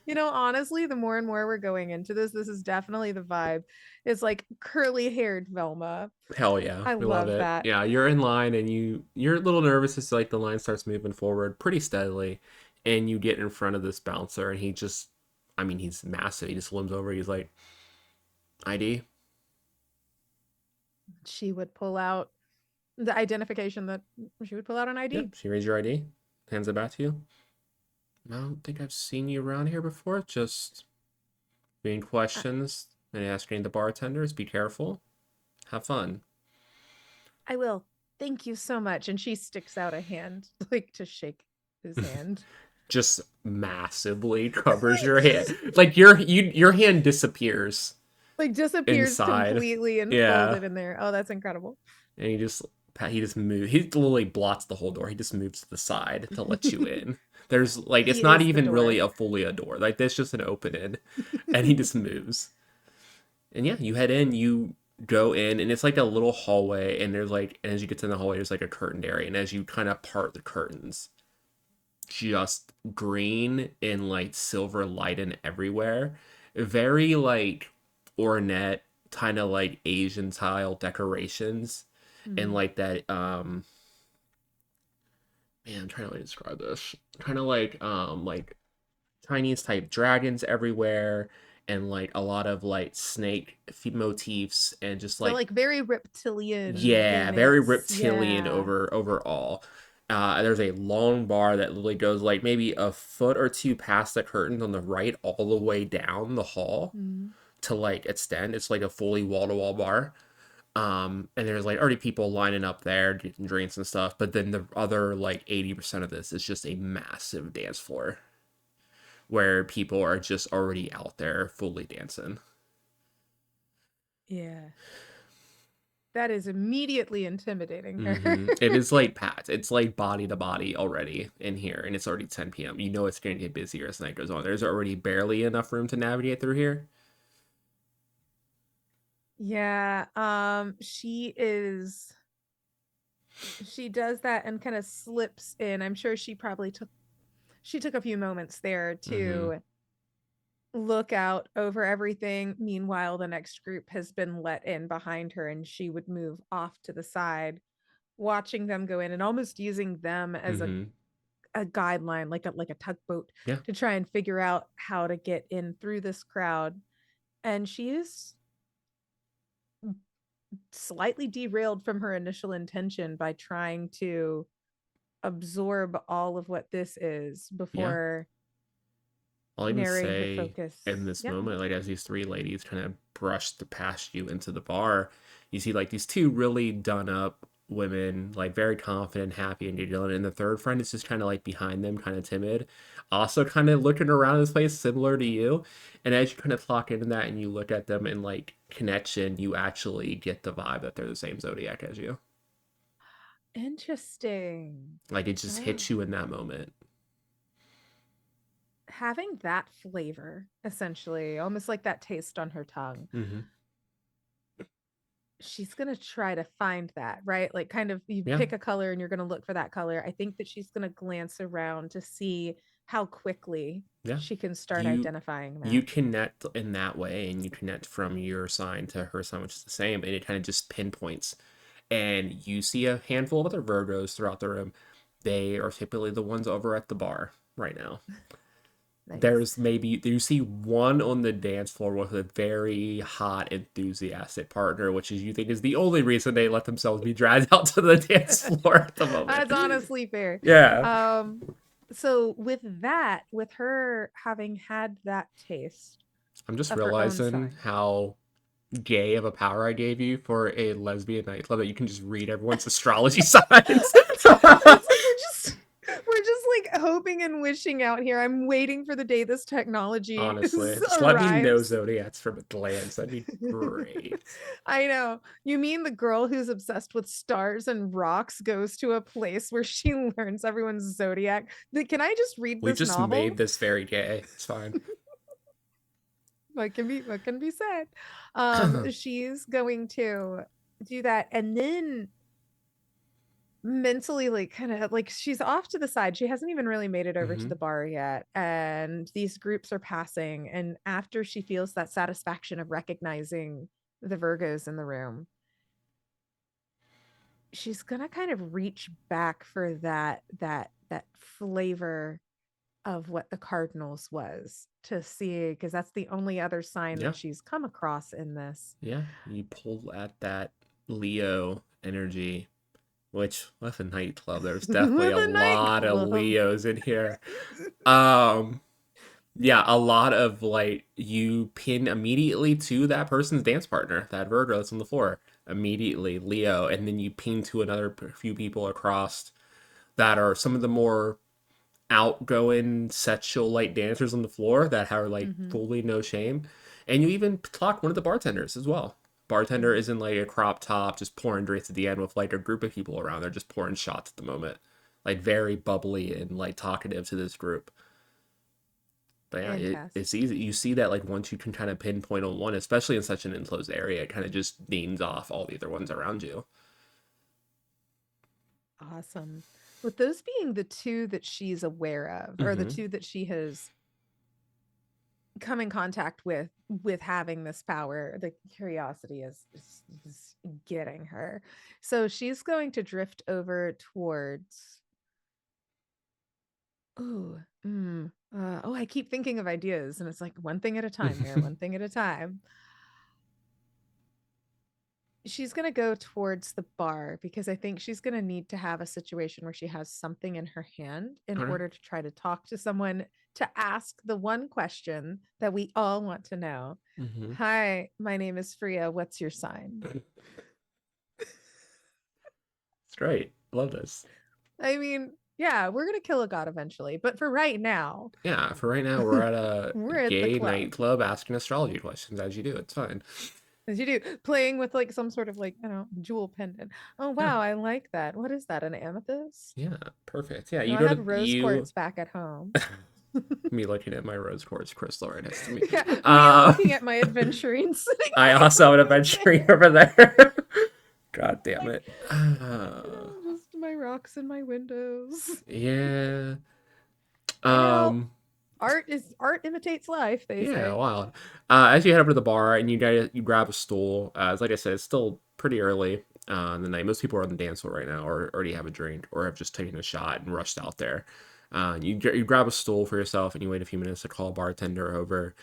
mean, honestly, the more and more we're going into this is definitely the vibe. It's like curly haired Velma. Hell yeah, I we love love it. that. Yeah, you're in line and you're a little nervous as like the line starts moving forward pretty steadily, and you get in front of this bouncer and he just, I mean, he's massive. He just limbs over. He's like, ID. She would pull out the identification that she would pull out an ID. Yep. She reads your ID, hands it back to you. I don't think I've seen you around here before. Just being I, questions and asking the bartenders. Be careful. Have fun. I will. Thank you so much. And she sticks out a hand, like to shake his hand. Just massively covers your hand. Like your hand disappears Like disappears inside. completely and Yeah. folded in there. Oh, that's incredible. And he just moves. He literally blots the whole door. He just moves to the side to let you in. There's like He it's not is the even really door. a fully a door. Like there's just an open in, and he just moves. And yeah, you head in. You go in, and it's like a little hallway. And there's like, and as you get to the hallway, there's like a curtained area. And as you kind of part the curtains, just green and like silver light and everywhere. Very like ornate, kind of like Asian style decorations and Mm. like that man, I'm trying to like describe this. Kind of like Chinese type dragons everywhere and like a lot of like snake motifs and just So like like very reptilian yeah, in very its reptilian overall. There's a long bar that literally goes like maybe a foot or two past the curtains on the right, all the way down the hall Mhm. to like extend. It's like a fully wall to wall bar. And there's like already people lining up there getting drinks and stuff. But then the other like 80% of this is just a massive dance floor where people are just already out there fully dancing. Yeah. That is immediately intimidating her. It is like packed. It's like body to body already in here, and it's already 10 p.m. You know it's going to get busier as the night goes on. There's already barely enough room to navigate through here. Yeah, she does that and kind of slips in. I'm sure she took a few moments there Mm-hmm. to look out over everything. Meanwhile, the next group has been let in behind her, and she would move off to the side, watching them go in and almost using them as Mm-hmm. a guideline, like a tugboat, Yeah. to try and figure out how to get in through this crowd. And she is slightly derailed from her initial intention by trying to absorb all of what this is Yeah. before I'll even narrowing her say in focus. this Yep. moment, like as these three ladies kind of brush past you into the bar, you see like these two really done up women, like very confident, happy, and you're and the third friend is just kind of like behind them, kind of timid, also kind of looking around this place, similar to you. And as you kind of clock into that and you look at them in like connection, you actually get the vibe that they're the same zodiac as you. Interesting. Like it just Oh, hits you in that moment. having that flavor, essentially, almost like that taste on her tongue. Mm-hmm. She's going to try to find that, right? Like, kind of, you Yeah. pick a color and you're going to look for that color. I think that she's going to glance around to see how quickly Yeah. she can start You identifying you that. connect in that way and you connect from your sign to her sign, which is the same, and it kind of just pinpoints. And you see a handful of other Virgos throughout the room. They are typically the ones over at the bar right now. Nice. There's maybe you see one on the dance floor with a very hot, enthusiastic partner, which is you think is the only reason they let themselves be dragged out to the dance floor at the moment. That's honestly fair. Yeah. Um, so with that, with her having had that taste I'm just of her own realizing sign. how gay of a power I gave you for a lesbian nightclub that you can just read everyone's astrology signs. It's like we're just like hoping and wishing out here. I'm waiting for the day this technology Honestly, just let me know arrives. zodiacs from a glance. That'd be great. I know. You mean the girl who's obsessed with stars and rocks goes to a place where she learns everyone's zodiac? Can I just read We this just novel? made this very gay. It's fine. What can be said? She's going to do that, and then mentally, like, kind of like, she's off to the side. She hasn't even really made it over to Hmm. the bar yet, and these groups are passing, and after she feels that satisfaction of recognizing the Virgos in the room, she's gonna kind of reach back for that flavor of what the Cardinals was, to see, because that's the only other sign Yeah. that she's come across in this. Yeah. You pull at that Leo energy, which with a nightclub, there's definitely a The lot of nightclub. Leos in here. Um, yeah, a lot of like you pin immediately to that person's dance partner, that Virgo that's on the floor, immediately Leo, and then you pin to another few people across that are some of the more outgoing sexual light dancers on the floor that are like Hmm. fully no shame, and you even clock one of the bartenders as well. Bartender Hmm. isn't like a crop top just pouring drinks at the end with like a group of people around. They're just pouring shots at the moment, like very bubbly and like talkative to this group. But yeah, it's Fantastic. easy. You see that like once you can kind of pinpoint on one, especially in such an enclosed area, it kind of just deans off all the other ones around you. Awesome. With those being the two that she's aware of, or the Mm-hmm. two that she has come in contact with having this power, the curiosity is getting her. So she's going to drift over towards Ooh, oh, I keep thinking of ideas, and it's like one thing at a time, Mayor, one thing at a time. She's gonna go towards the bar because I think she's gonna need to have a situation where she has something in her hand in Okay. order to try to talk to someone to ask the one question that we all want to know. Mm-hmm. Hi, my name is Freya. What's your sign? It's great. Love this. I mean, yeah, we're gonna kill a god eventually, but for right now, Yeah, for right now, we're at a we're at the gay club. nightclub asking astrology questions as you do. It's fine. As you do, playing with like some sort of like, I don't know, jewel pendant. Oh Yeah. wow, I like that. What is that? An amethyst? Yeah. Perfect. Yeah. No, You I go to have rose you. quartz back at home. Me looking at my rose quartz crystal right next to me. Yeah, me Uh, looking at my adventuring sitting I right also have an over adventuring there. over there. God damn Like, it. just my rocks and my windows. Yeah. You know, Um. art imitates life, they Yeah. say. Wild. As you head over to the bar and you grab a stool. As like I said, it's still pretty early in the night. Most people are on the dance floor right now, or already have a drink, or have just taken a shot and rushed out there. You grab a stool for yourself and you wait a few minutes to call a bartender over.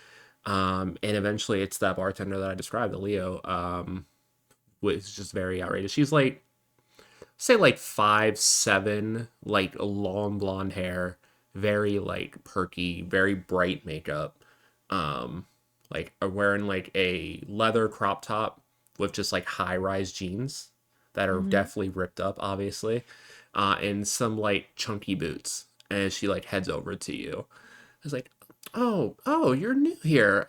And eventually it's that bartender that I described, the Leo, which is just very outrageous. She's like, say like 5'7", like long blonde hair, very like perky, very bright makeup. Like wearing like a leather crop top with just like high rise jeans that are Mm-hmm. definitely ripped up, obviously, and some like chunky boots. And she like heads over to you. It's like, oh, you're new here.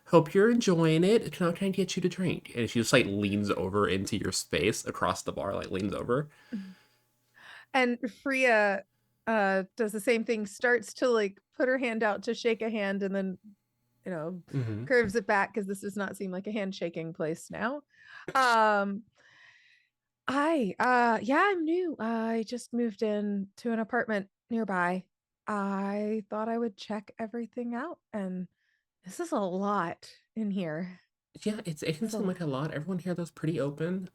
Hope you're enjoying it. Can I get you to drink? And she just like leans over into your space across the bar, like leans over. And Freya does the same thing, starts to like put her hand out to shake a hand and then, you know, Mm-hmm. curves it back because this does not seem like a handshaking place now. Um yeah, I'm new. I just moved in to an apartment nearby. I thought I would check everything out, and this is a lot in here. Yeah, it can It's a seem lot. like a lot. Everyone here though is pretty open.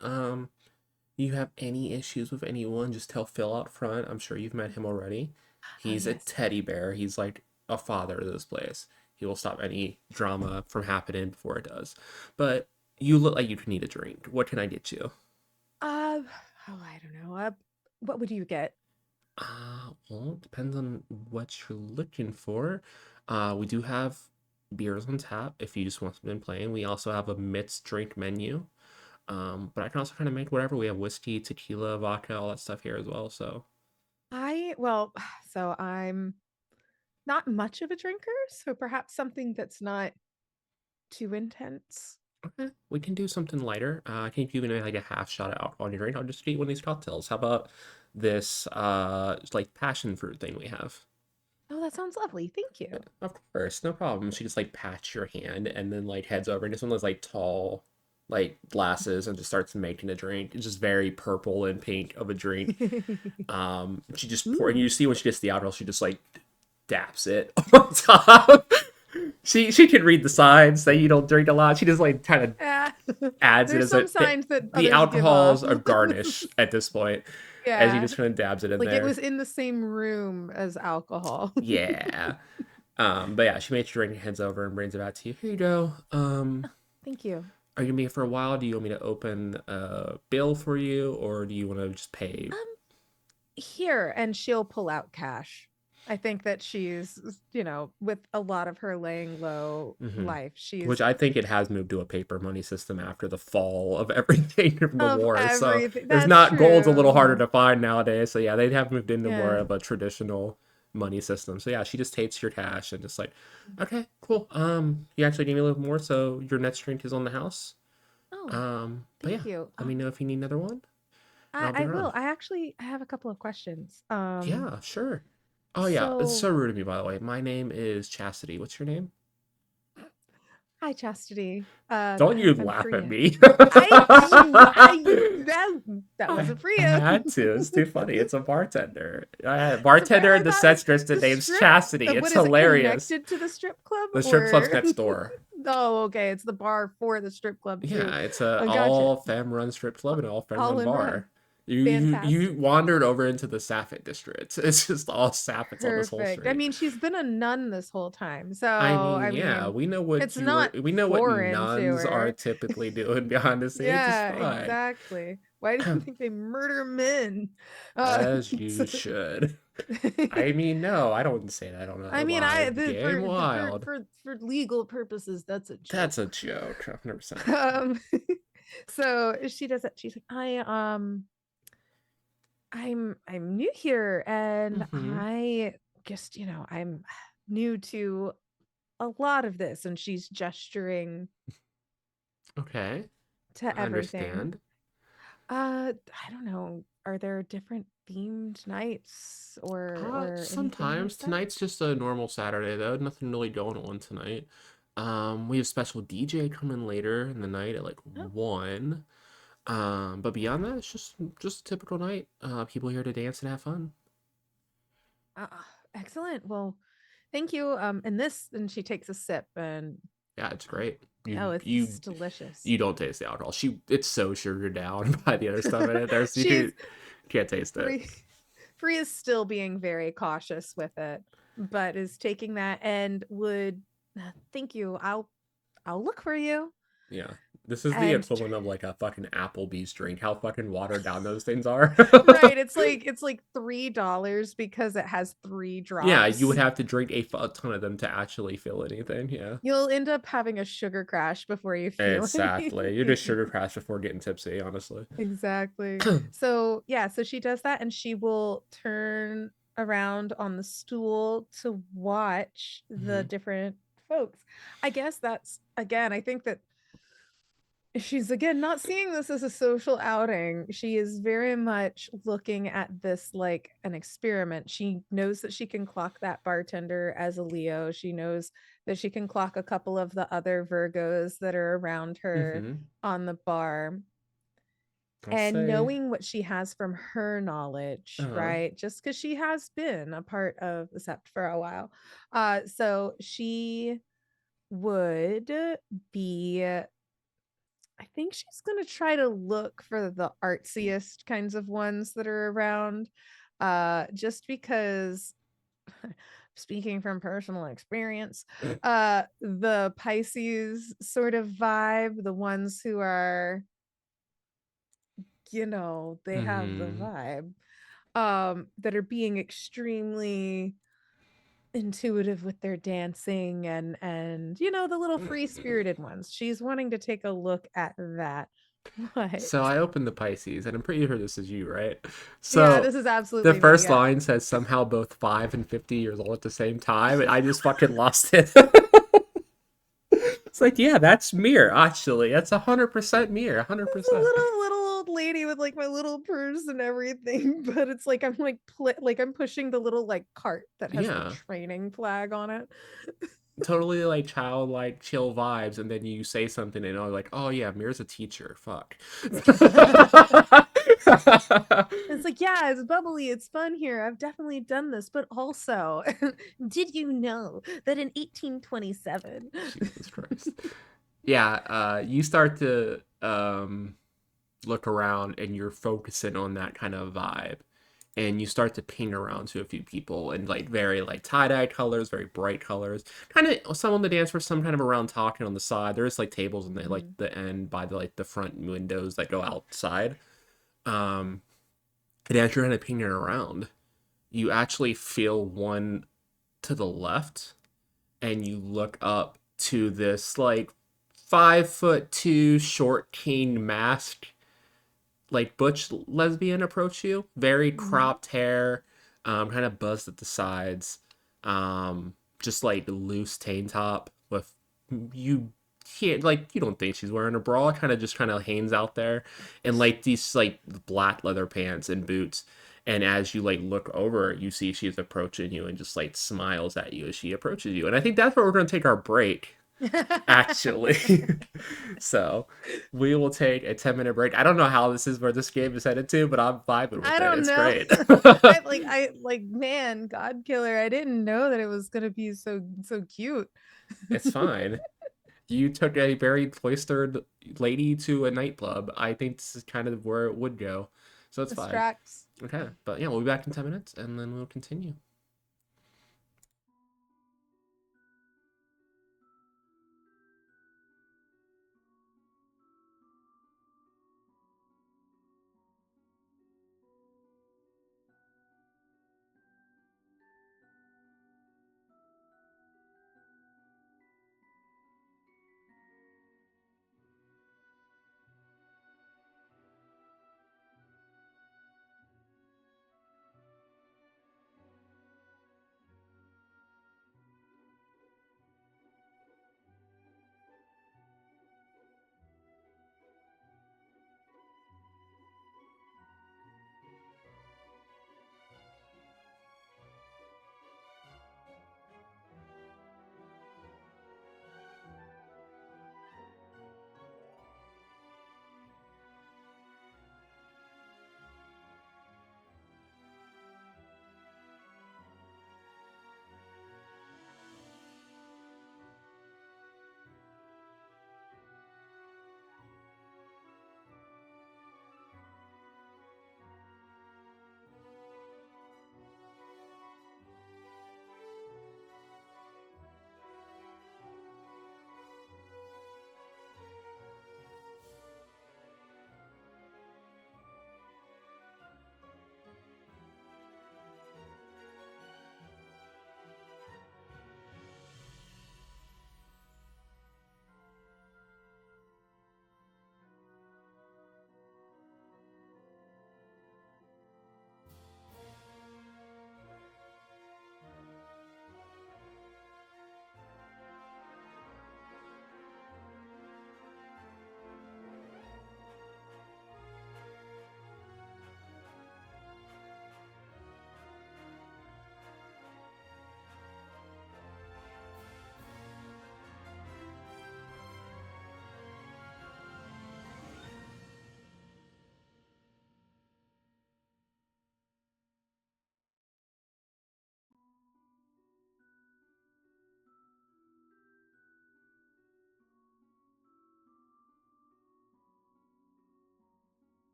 You have any issues with anyone, just tell Phil out front. I'm sure you've met him already. Oh He's a yes. teddy bear. He's like a father to this place. He will stop any drama from happening before it does. But you look like you need a drink. What can I get you? Uh I don't know. What would you get? Well, it depends on what you're looking for. We do have beers on tap if you just want something plain. We also have a mixed drink menu. But I can also kind of make whatever. We have whiskey, tequila, vodka, all that stuff here as well. So Well, so I'm not much of a drinker, so perhaps something that's not too intense. okay, we can do something lighter. I think you can make like a half shot of alcohol in your drink. I'll just eat one of these cocktails. How about this like passion fruit thing we have? Oh, that sounds lovely. Thank Yeah, you. of course, no problem. She just like pats your hand and then like heads over into one of those like tall like glasses and just starts making a drink. It's just very purple and pink of a drink. She just pour and Ooh. you see when she gets the alcohol, she just like daps it on top. She can read the signs that you don't drink a lot. She just like kind of Yeah. adds it There's as a some signs that the others give off. alcohol's a garnish at this point, as she Yeah. just kind of dabs it in Like it there. was in the same room as alcohol. Yeah. But yeah, she makes your drink, heads over, and brings it back to you. Here you go. Thank you. Are you gonna be here for a while? Do you want me to open a bill for you, or do you want to just pay? Um, Here, and she'll pull out cash. I think that she's, with a lot of her laying low Hmm. life, Which she's I think it has moved to a paper money system after the fall of everything from the of war. So everything. there's That's not gold's a little harder true. to find nowadays. So yeah, they have moved into more Yeah. of a traditional money system. So yeah, she just takes your cash and just like, okay, cool. You actually need me a little more, so your next drink is on the house. Oh, But yeah, thank you. let me know if you need another one, and I'll be I will. around. I have a couple of questions. Yeah, sure. Oh yeah, it's So so rude of me, by the way. My name is Chastity. What's your name? hi, Chastity. Don't you I'm laugh at Freya. me. That I wasn't Freya. had to. It's too funny. It's a bartender. I had a It's a bartender I in the thought set dressed the name's strip. Chastity. It's What is it hilarious. connected to the strip club The strip club's or? next door. Oh, okay. It's the bar for the strip club too. Yeah, it's a Gotcha. all femme run strip club and all femme All run in one. bar. You Fantastic. wandered over into the Sapphic district. It's just all Sapphics on this whole Perfect. I street. mean, she's been a nun this whole time. So, I mean, I yeah, mean, we know what it's you were. not We know what foreign to nuns are her. typically doing behind the scenes. It's Yeah, fine, exactly. Why do you think they murder men? Uh, as you so- should. I mean, no, I don't say that on I a mean, live game for wild. legal purposes, that's a That's joke. a joke, 100%. Um, so she does it. She's like, I'm new here, and Mm-hmm. I just, I'm new to a lot of this, and she's gesturing Okay, to I everything. understand. I don't know. Are there different themed nights or anything like Sometimes that? tonight's just a normal Saturday though. Nothing really going on tonight. We have special DJ coming later in the night at like Oh, 1. But beyond that, it's just a typical night. People here to dance and have fun. uh, excellent. Well, thank you. And she takes a sip, and Yeah, it's great. oh, it's delicious. You don't taste the alcohol. It's so sugared down by the other stuff in it. There's She's you can't taste it. Free. Free is still being very cautious with it, but is taking that and would thank you. I'll look for you Yeah. This is the and equivalent of like a fucking Applebee's drink. How fucking watered down those things are. right. It's like $3 because it has three Yeah, you would drops. have to drink a ton of them to actually feel anything. Yeah. You'll end up having a sugar crash before you feel Exactly. You're just anything. sugar crash before getting tipsy, honestly. Exactly. So, yeah, so she does that and she will turn around on the stool to watch the Hmm. different folks. I guess that's again, I think that she's again not seeing this as a social outing. She is very much looking at this like an experiment. She knows that she can clock that bartender as a Leo. She knows that she can clock a couple of the other Virgos that are around her Hmm. on the bar, I'll and say, knowing what she has from her knowledge, uh, right? Just because she has been a part of the sept for a while. So she would be, I think she's gonna try to look for the artsiest kinds of ones that are around. Just because speaking from personal experience, the Pisces sort of vibe, the ones who are, they have the hmm. vibe, that are being extremely intuitive with their dancing, and the little free spirited ones. She's wanting to take a look at that. What? So I opened the Pisces, and I'm pretty sure this is you, right? Yeah, So this is the absolutely me. first Yeah. line says somehow both 5 and 50 years old at the same time, and I just fucking lost it. It's like, yeah, that's Mir, actually. That's 100% Mir, It's a 100%. little old lady with like my little purse and everything, but it's like I'm like like I'm pushing the little like cart that has the Yeah. training flag on it. Totally like childlike chill vibes, and then you say something and I'm like, oh yeah, Mir's a teacher. Fuck. It's like, yeah, it's bubbly, it's fun here. I've definitely done this, but also, did you know that in 1827? Jesus Christ. Yeah, you start to look around and you're focusing on that kind of vibe. And you start to ping around to a few people in like very like tie-dye colors, very bright colors. Kind of some on the dance floor, some kind of around talking on the side. There's like tables in the like Mhm. the end by the like the front windows that go outside. Um and as you're kind of pinging around, you actually feel one to the left and you look up to this like 5'2" short cane mask like butch lesbian approach you. Very Mhm. cropped hair, kind of buzzed at the sides, just like loose tank top with you can't like you don't think she's wearing a bra. Kind of hangs out there, and like these like black leather pants and boots. And as you like look over, you see she's approaching you and just like smiles at you as she approaches you. And I think that's where we're gonna take our break actually. So we will take a 10-minute break. I don't know how this is where this game is headed to, but I'm vibing I with it. don't It's know. great. I like man, GodKiller. I didn't know that it was gonna be so cute. It's fine. You took a very cloistered lady to a nightclub. I think this is kind of where it would go. So it's This fine. tracks. Okay, but yeah, we'll be back in 10 minutes and then we'll continue.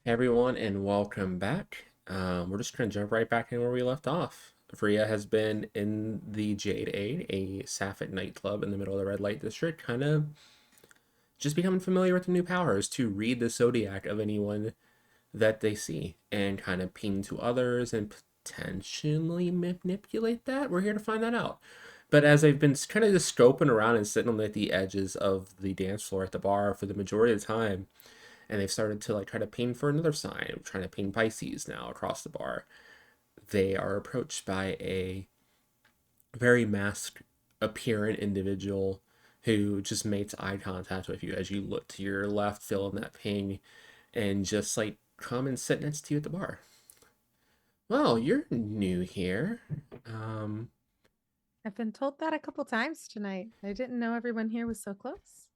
Hey everyone, and welcome back. We're just gonna jump right back in where we left off. Freya has been in the Jade Aid, a sapphic nightclub in the middle of the red light district, kind of just becoming familiar with the new powers to read the zodiac of anyone that they see and kind of ping to others and potentially manipulate that. We're here to find that out. But as I've been kind of just scoping around and sitting on the edges of the dance floor at the bar for the majority of the time, and they've started to like try to ping for another sign, trying to ping Pisces now across the bar. They are approached by a very masked appearing individual who just makes eye contact with you as you look to your left, feeling that ping, and just like come and sit next to you at the bar. Well, you're new here. Um, I've been told that a couple times tonight. I didn't know everyone here was so close.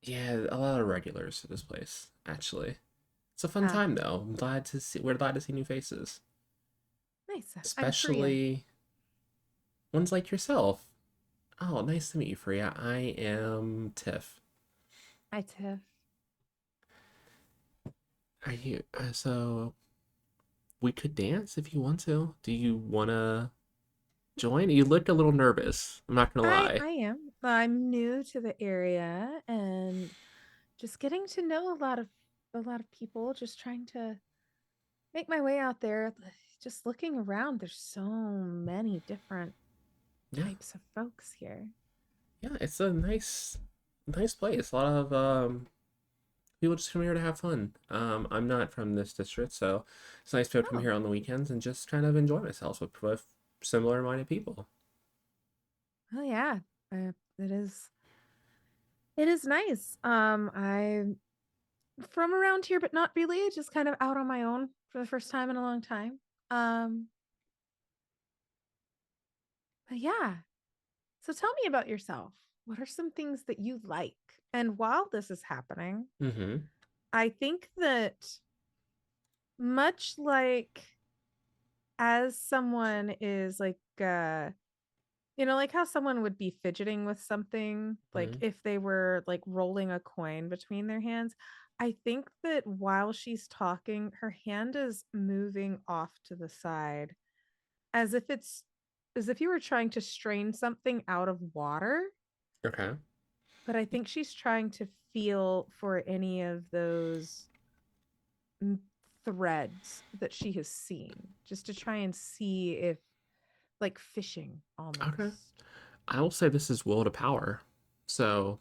yeah, a lot of regulars at this place, actually. It's a fun Ah, time though. We're glad to see new faces. nice. I'm Freya. Especially ones like yourself. Oh, nice to meet you, Freya. I am Tiff. Hi, Tiff. Are you? So we could dance if you want to. Do you want to join? You look a little nervous. I'm not gonna I lie. I am. I'm new to the area and just getting to know a lot of people, just trying to make my way out there. Just looking around, there's so many different Yeah, types of folks here. yeah. It's a nice place. A lot of people just come here to have fun. I'm not from this district, so it's nice to come Oh, here on the weekends and just kind of enjoy myself with similar-minded people. oh yeah. It is. It is nice. I'm from around here, but not really. Just kind of out on my own for the first time in a long time. Um, but yeah. So tell me about yourself. What are some things that you like? And while this is happening, Mm-hmm. I think that much like as someone is like like how someone would be fidgeting with something, like Mm-hmm. if they were like rolling a coin between their hands. I think that while she's talking, her hand is moving off to the side as if it's as if you were trying to strain something out of water. Okay. But I think she's trying to feel for any of those m- threads that she has seen, just to try and see if, like fishing Okay. almost. I will say this is will to power. So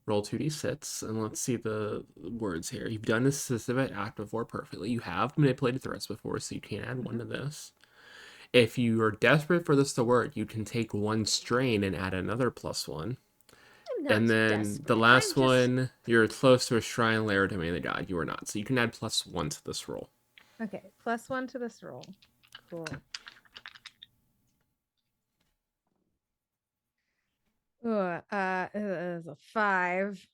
roll 2d6 and let's see the words here. You've done this specific act before perfectly. You have manipulated threats before, so you can add one Mhm. to this. If you are desperate for this to work, you can take one strain and add another +1. I'm And not then the desperate. I'm last just one, you're close to a shrine lair domain of the god. You are not. So you can add +1 to this roll. okay. +1 to this roll. Cool. It is a 5.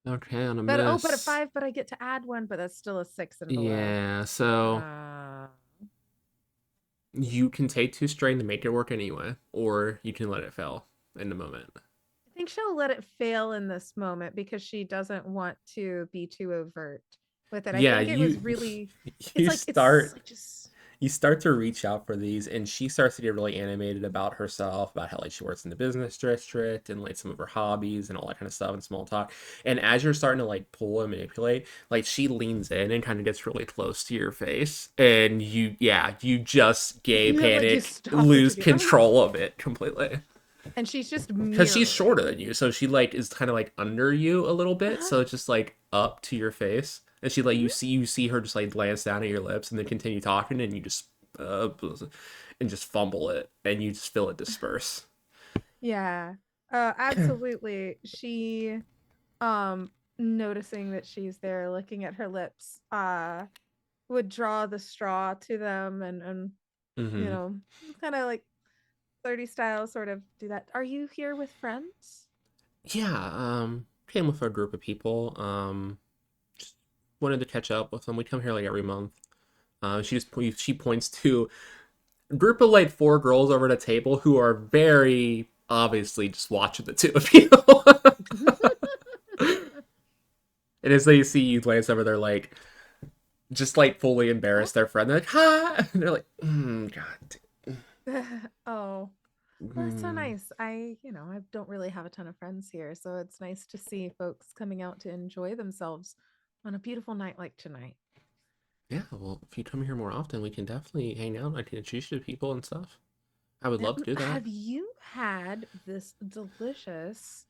Okay, on a But a miss. 5, but I get to add one, but that's still a 6 and below. Yeah, so I you can take two strain to make it work anyway, or you can let it fail in the moment. think she'll let it fail in this moment because she doesn't want to be too overt with it. I Yeah, think it was you really you it's start like just you start to reach out for these, and she starts to get really animated about herself, about how like she works in the business district and like some of her hobbies and all that kind of stuff and small talk. And as you're starting to like pull and manipulate, like she leans in and kind of gets really close to your face, and you just gay you panic, stop what lose you're doing. control of it completely. And she's just Because she's shorter mirroring. than you, so she like is kind of like under you a little bit, Uh-huh. so it's just like up to your face, and she like Mhm. you see her just like glance down at your lips and then continue talking, and you just uh, and just fumble it, and you just feel it disperse. Yeah. Absolutely. She um noticing that she's there looking at her lips, would draw the straw to them and you Hmm. know, kind of like 30 style sort of do that. Are you here with friends? Yeah, came with a group of people. Just wanted to catch up with them. We come here like every month. She points to a group of like four girls over at a table who are very obviously just watching the two of you. And as they see you glance over, they're like, just like fully Oh. embarrass their friend. They're like, "Ha!" And they're like, God. Oh, well, that's so Mm. nice. I don't really have a ton of friends here, so it's nice to see folks coming out to enjoy themselves on a beautiful night like tonight. Yeah, well, if you come here more often, we can definitely hang out. I can introduce you to people and stuff. I would love to do that. Have you had this delicious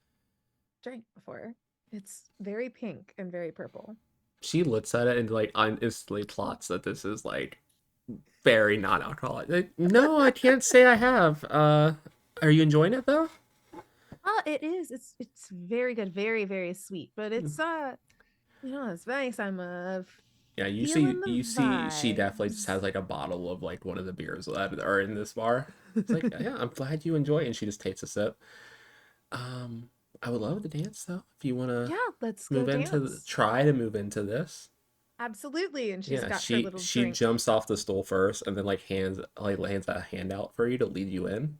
drink before? It's very pink and very purple. She looks at it and like instantly plots that this is like very non-alcoholic. Like, no, I can't say I have. Are you enjoying it though? It is. It's very good, very, very sweet, but it's nice. I'm Yeah, feeling you the see she definitely just vibes. has like a bottle of like one of the beers that are in this bar. It's like, yeah, I'm glad you enjoy it. And she just takes a sip. Um, I would love to dance though. If you wanna Yeah, let's go dance. try to move into this. Absolutely. And she's Yeah, got her little she drink. jumps off the stool first and then like hands a hand out for you to lead you in.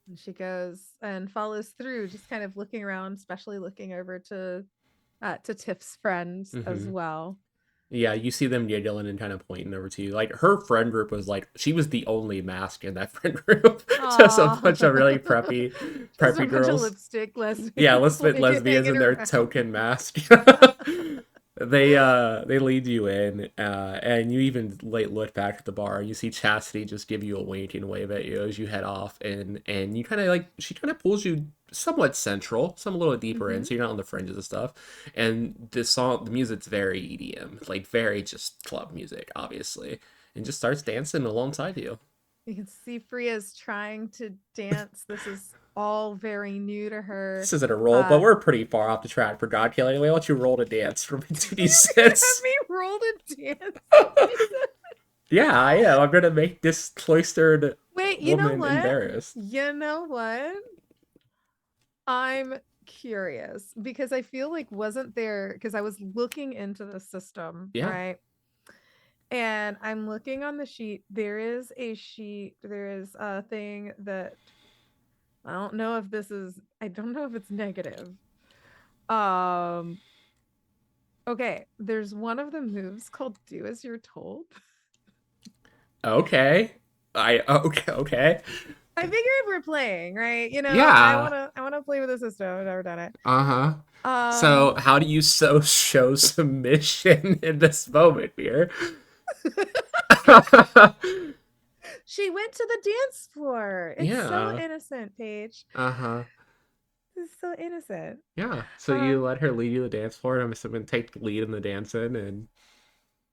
And she goes and follows through, just kind of looking around, especially looking over to Tiff's friends as Mm-hmm. well. Yeah, you see them giggling and kind of pointing over to you. Like her friend group was like she was the only mask in that friend group. Just a Aw. bunch of really Just a preppy bunch of girls. lipstick Yeah, lesbians lesbians hanging in their around. token mask. They lead you in, and you even like look back at the bar. You see Chastity just give you a wink and wave at you as you head off, and you kind of like she kind of pulls you somewhat central, some a little deeper in, Hmm. so you're not on the fringes of stuff. And the music's very EDM, like very just club music, obviously, and just starts dancing alongside you. You can see Freya's trying to dance. This is all very new to her. This isn't a roll, but Uh, we're pretty far off the track for GodKiller anyway. Why don't you roll to dance for me you're gonna have 2d6? me roll to dance. Yeah, I am. I'm gonna make this cloistered Wait, you know woman what? embarrassed. You know what? I'm curious because I feel like wasn't there because I was looking into the system, Yeah. right? And I'm looking on the sheet. There is a sheet, there is a thing that I don't know if it's negative. Um, okay, there's one of the moves called do as you're told. Okay. Okay. I figure if we're playing, right? Yeah. I wanna play with the system. I've never done it. Uh-huh. Um So how do you show submission in this moment here? she went to the dance floor. It's so Yeah. innocent, Paige. Uh-huh. It's so innocent. Yeah. So you Um let her lead you to the dance floor, and I'm assuming take the lead in the dancing and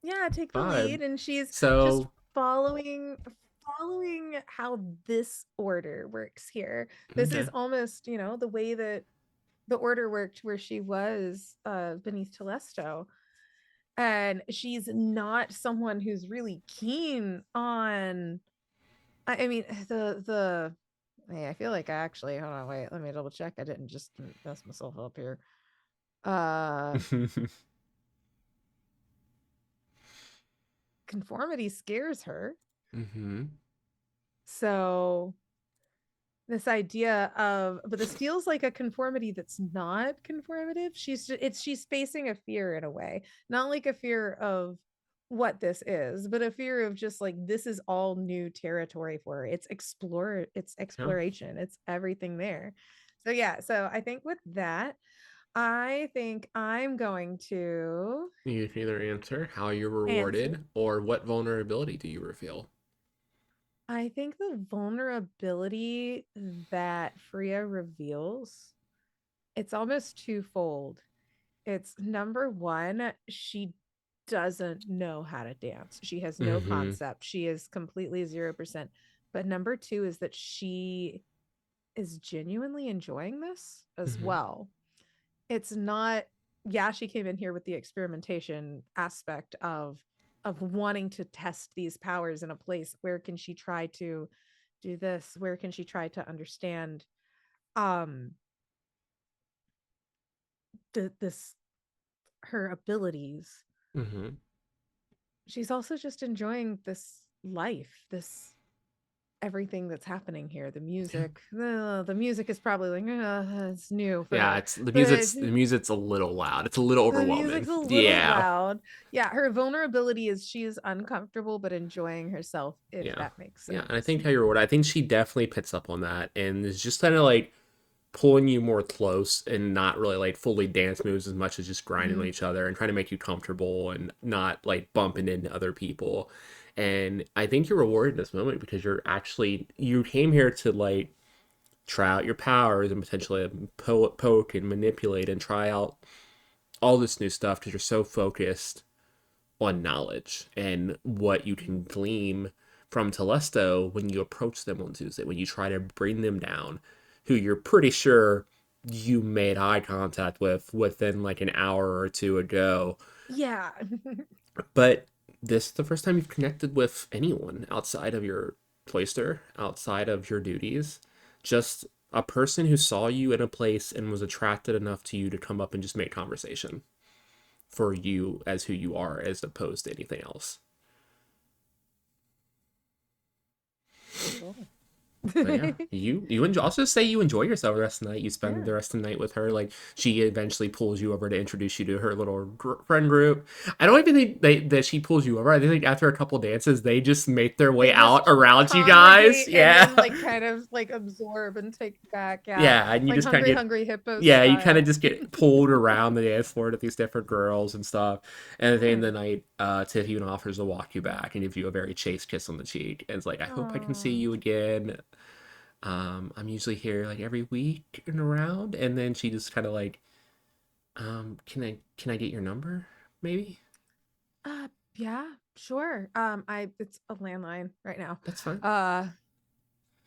yeah, take the vibe. lead, and she's just So following how this order works here. This is okay. almost, the way that the order worked where she was beneath Telesto. And she's not someone who's really keen on I mean the hey, I feel like I actually hold on, wait, let me double check. I didn't just mess myself up here. Uh Conformity scares her. Mm-hmm. So but this feels like a conformity that's not conformative. She's facing a fear in a way, not like a fear of what this is, but a fear of just like this is all new territory for her. It's Yeah. exploration, it's everything there. So yeah, so I think with that, I think I'm going to You can either answer how you're answer. rewarded or what vulnerability do you reveal. I think the vulnerability that Freya reveals, it's almost twofold. It's number one, she doesn't know how to dance. She has no Mm-hmm. concept. She is completely 0%. But number two is that she is genuinely enjoying this as Mm-hmm. well. It's not, yeah, she came in here with the experimentation aspect of wanting to test these powers in a place. Where can she try to do this? Where can she try to understand um this her abilities? Mm-hmm. She's also just enjoying this life, this everything that's happening here. The Yeah. music, the music is probably like it's new for Yeah, her, it's the but music's a little loud. It's a little the overwhelming. music's a little Yeah. loud. Yeah, her vulnerability is she is uncomfortable but enjoying herself, if Yeah. that makes Yeah. And I sense. think how you're right. I think she definitely picks up on that and is just kind of like pulling you more close and not really like fully dance moves as much as just grinding on Mhm. each other and trying to make you comfortable and not like bumping into other people. And I think you're rewarded in this moment because you came here to like try out your powers and potentially poke and manipulate and try out all this new stuff because you're so focused on knowledge and what you can glean from Telesto when you approach them on Tuesday, when you try to bring them down, who you're pretty sure you made eye contact with within like an hour or two ago. Yeah. But this is the first time you've connected with anyone outside of your cloister, outside of your duties. Just a person who saw you in a place and was attracted enough to you to come up and just make conversation for you as who you are as opposed to anything else. Cool. But yeah, you enjoy, also say you enjoy yourself the rest of the night. You spend Yeah. the rest of the night with her. Like she eventually pulls you over to introduce you to her little friend group. I don't even think that she pulls you over. I think after a couple dances, they just make their way They out just around you guys. congregate and Yeah, then like kind of like absorb and take back. Yeah. yeah, and you Like just kind of hungry, get hungry hippo yeah, you kind of style. just get pulled around the dance floor to these different girls and stuff. And at the end Yeah. of the night, Tiff even offers to walk you back and give you a very chaste kiss on the cheek. And it's like, I hope I can see Oh. you again. I'm usually here like every week and around. And then she just kind of like, can I get your number? Maybe Yeah, sure. I it's a landline right now. that's fine. Uh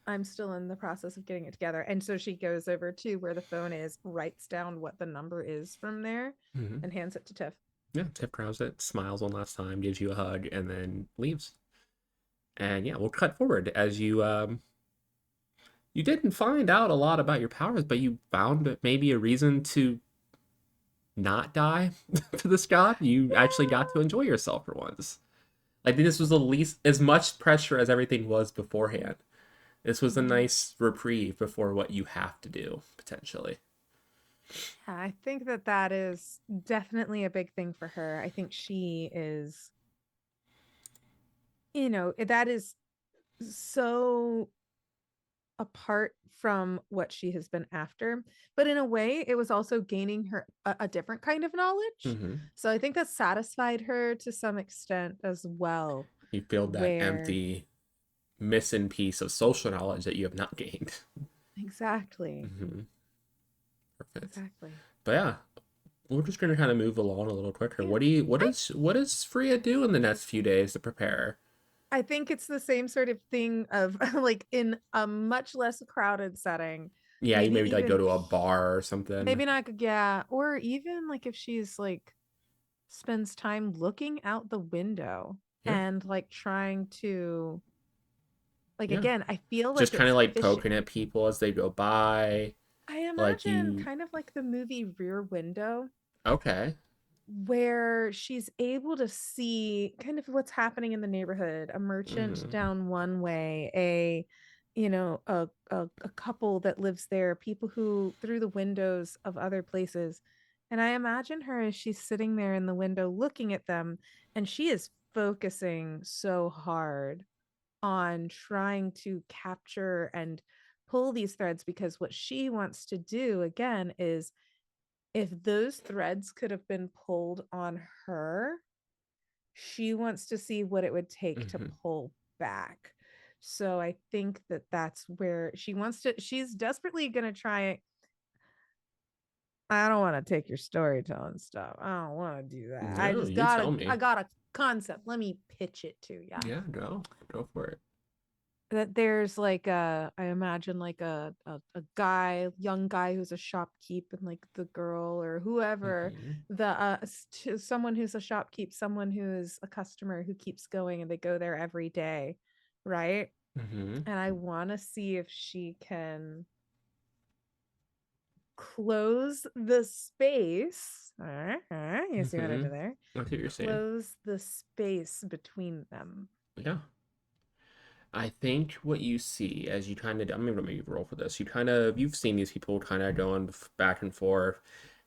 I'm still in the process of getting it together. And so she goes over to where the phone is, writes down what the number is from there, Hmm. and hands it to Tiff. Yeah, Tiff grabs it, smiles one last time, gives you a hug, and then leaves. And yeah, we'll cut forward as you didn't find out a lot about your powers, but you found maybe a reason to not die to this god. You actually got to enjoy yourself for once. I think this was the least as much pressure as everything was beforehand. This was a Mhm. nice reprieve before what you have to do potentially. Yeah, I think that that is definitely a big thing for her. I think she is, that is so apart from what she has been after. But in a way, it was also gaining her a different kind of knowledge. Hmm. So I think that satisfied her to some extent as well, You filled that where empty, missing piece of social knowledge that you have not gained. exactly, Hmm. Perfect. exactly. But yeah, we're just gonna kind of move along a little quicker. Yeah. I What does Freya do in the next few days to prepare? I think it's the same sort of thing of like in a much less crowded setting, Yeah, you maybe maybe like go even to a bar or something. maybe not, yeah, or even like if she's like spends time looking out the window Yeah, and like trying to like yeah. again, I feel Just like kind it's of like fishing. poking at people as they go by. I Like imagine you, kind of like the movie Rear Window, okay. where she's able to see kind of what's happening in the neighborhood, a merchant Hmm. down one way, a couple that lives there, people who through the windows of other places. And I imagine her as she's sitting there in the window looking at them, and she is focusing so hard on trying to capture and pull these threads, because what she wants to do again is, if those threads could have been pulled on her, she wants to see what it would take to Hmm. pull back. So I think that that's where she's desperately going to try it. I don't want to take your storytelling stuff. I don't want to do that. No, you tell I me. got a concept. Let me pitch it to you. Yeah, go for it. That there's like I imagine like a guy, young guy who's a shopkeep, and like the girl or whoever, Hmm. someone who's a shopkeep, someone who is a customer who keeps going and they go there every day, right? Hmm. And I want to see if she can close the space. You see what I Hmm. did there? I see what you're saying. Close the space between them. Yeah. I think what you see as you kind of, I'm gonna make you roll for this. You've seen these people kind of going back and forth,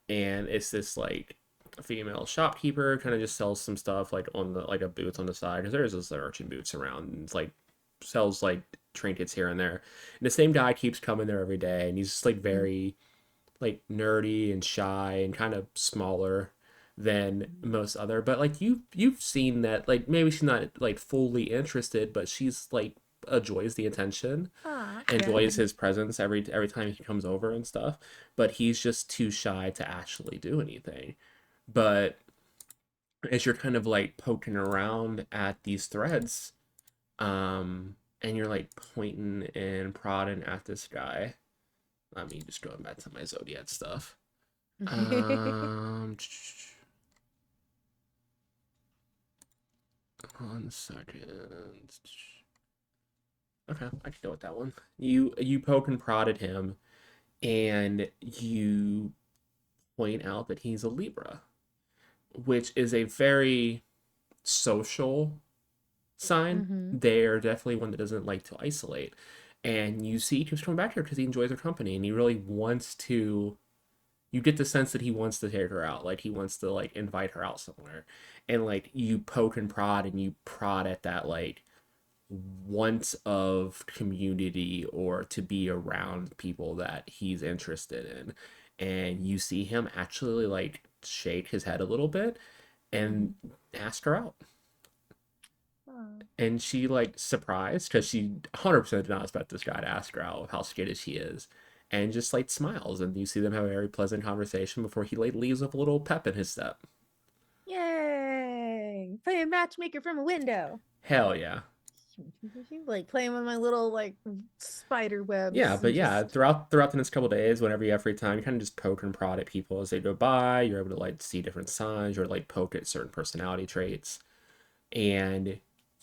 and it's this like female shopkeeper kind of just sells some stuff like on the like a booth on the side because there's this urchin booths around and it's like sells like trinkets here and there. And the same guy keeps coming there every day, and he's just like Mhm. very like nerdy and shy and kind of smaller than most other, but like you've seen that like maybe she's not like fully interested, but she's like enjoys the attention, Ah, yeah. enjoys his presence every time he comes over and stuff, but he's just too shy to actually do anything. But as you're kind of like poking around at these threads, and you're like pointing and prodding at this guy. Let me just going back to my Zodiac stuff. Um, 1 second. Okay, I can go with that one. You poke and prod at him, and you point out that he's a Libra, which is a very social sign. Hmm. They're definitely one that doesn't like to isolate. And you see he keeps coming back here because he enjoys her company and he really wants to. You get the sense that he wants to take her out, like he wants to like invite her out somewhere. And like you poke and prod and you prod at that like want of community or to be around people that he's interested in. And you see him actually like shake his head a little bit and Hmm. ask her out. Oh. And she like surprised because she 100% did not expect this guy to ask her out with how skittish he is, and just like smiles, and you see them have a very pleasant conversation before he like leaves with a little pep in his step. Yay! Playing matchmaker from a window. Hell yeah. Like playing with my little like spider Yeah, webs but and yeah, just throughout the next couple days, whenever you have free time, you kind of just poke and prod at people as they go by. You're able to like see different signs or like poke at certain personality traits, and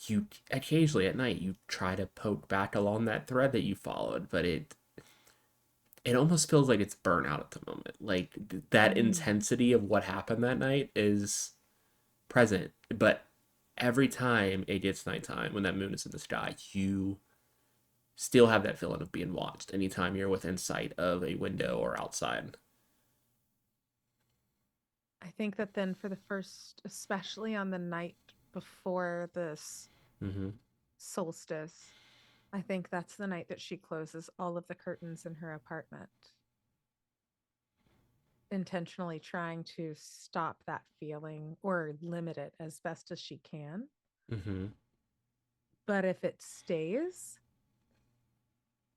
you occasionally at night you try to poke back along that thread that you followed, but it almost feels like it's burnout at the moment. Like that mm, intensity of what happened that night is present, but every time it gets nighttime when that moon is in the sky, you still have that feeling of being watched anytime you're within sight of a window or outside. I think that then for the first, especially on the night before this Mm-hmm. solstice, I think that's the night that she closes all of the curtains in her apartment, intentionally trying to stop that feeling or limit it as best as she can. Mm-hmm. But if it stays,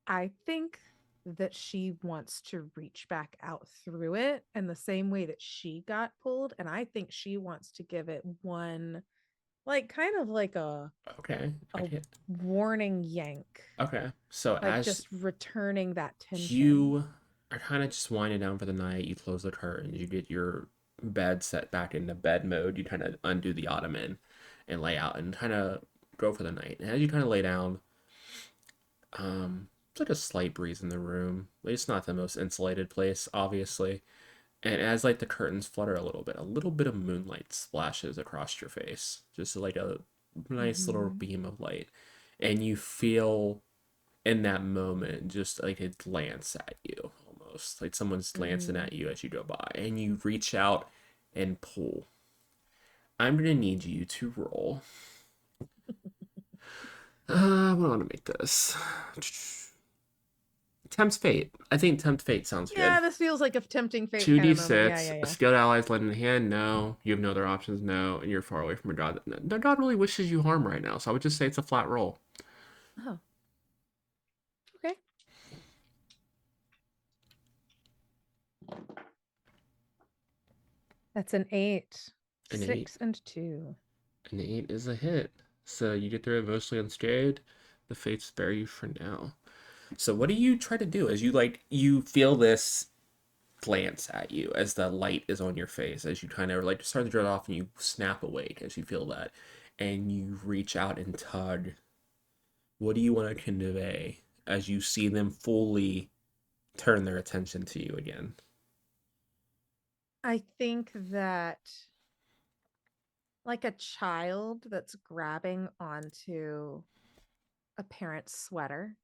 I think that she wants to reach back out through it in the same way that she got pulled. And I think she wants to give it one, like, kind of like Okay, I a get. warning yank, Okay, so like as just returning that tension. you are kind of just winding down for the night, you close the curtains, you get your bed set back into bed mode, you kind of undo the ottoman and lay out and kind of go for the night. And as you kind of lay down, it's like a slight breeze in the room. It's not the most insulated place, obviously. And as like the curtains flutter a little bit of moonlight splashes across your face, just like a nice little Mm-hmm. beam of light, and you feel in that moment just like a glance at you, almost like someone's glancing Mm-hmm. at you as you go by, and you reach out and pull. I'm gonna need you to roll. What do I want to make this? Tempt fate. I think tempt fate sounds Yeah, good. this feels like a tempting fate kind of moment. Yeah, 2d6, yeah, a yeah. skilled ally's lend in hand, no. You have no other options, no. And you're far away from a god. No, god really wishes you harm right now, so I would just say it's a flat roll. Oh, okay. That's an eight, An 8. 6 and 2. An 8 is a hit. So you get through it mostly unscathed. The fates spare you for now. So what do you try to do as you feel this glance at you as the light is on your face as you kind of like start to drift off and you snap awake as you feel that and you reach out and tug. What do you want to convey as you see them fully turn their attention to you again? I think that like a child that's grabbing onto a parent's sweater,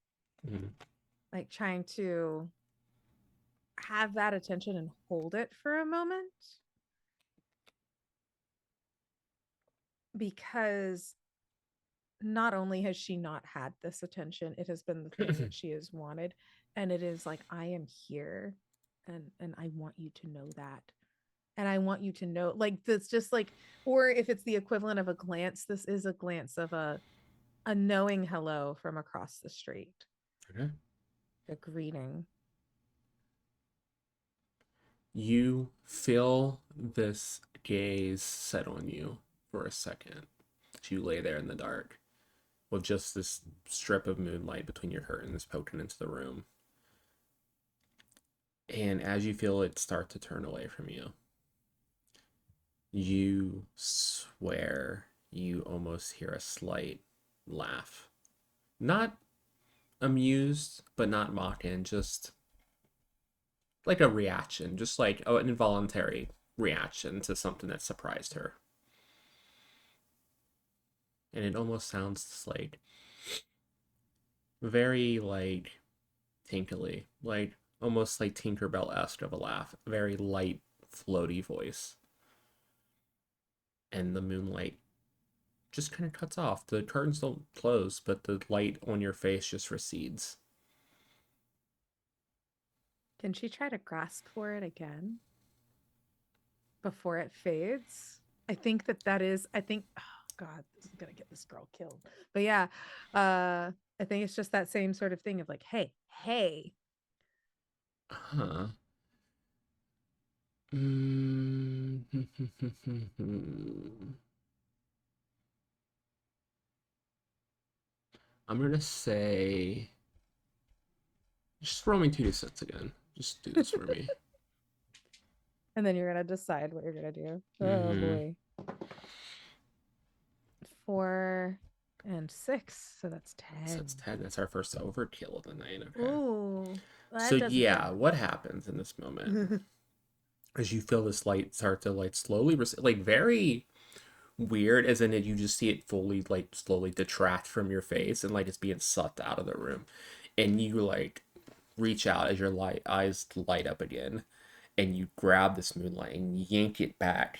Mhm. like trying to have that attention and hold it for a moment because not only has she not had this attention, it has been the thing that she has wanted. And it is like, I am here and I want you to know that. And I want you to know, like, that's just like, or if it's the equivalent of a glance, this is a glance of a knowing hello from across the street, Okay. a greeting. You feel this gaze set on you for a second. You lay there in the dark with just this strip of moonlight between your curtains poking into the room. And as you feel it start to turn away from you, you swear you almost hear a slight laugh. Not amused, but not mocking, just like a reaction, just like an involuntary reaction to something that surprised her. And it almost sounds like very like tinkly, like almost like Tinkerbell-esque of a laugh, very light, floaty voice. And the moonlight just kind of cuts off. The curtains don't close, but the light on your face just recedes. Can she try to grasp for it again before it fades? I think that is, I think, oh God, this is going to get this girl killed. But yeah, I think it's just that same sort of thing of like, hey, hey. Huh. Mm. I'm gonna say, just roll me 2d6 again. Just do this for me. And then you're going to decide what you're going to do. Oh Mm-hmm. boy. 4 and 6. So that's So that's 10. 10. That's our first overkill of the night. Okay. Ooh, So that doesn't feel yeah, what happens in this moment good. as you feel this light start to like slowly, like very weird, as in it, you just see it fully like slowly detract from your face and like it's being sucked out of the room, and you like reach out as your light eyes light up again, and you grab this moonlight and yank it back,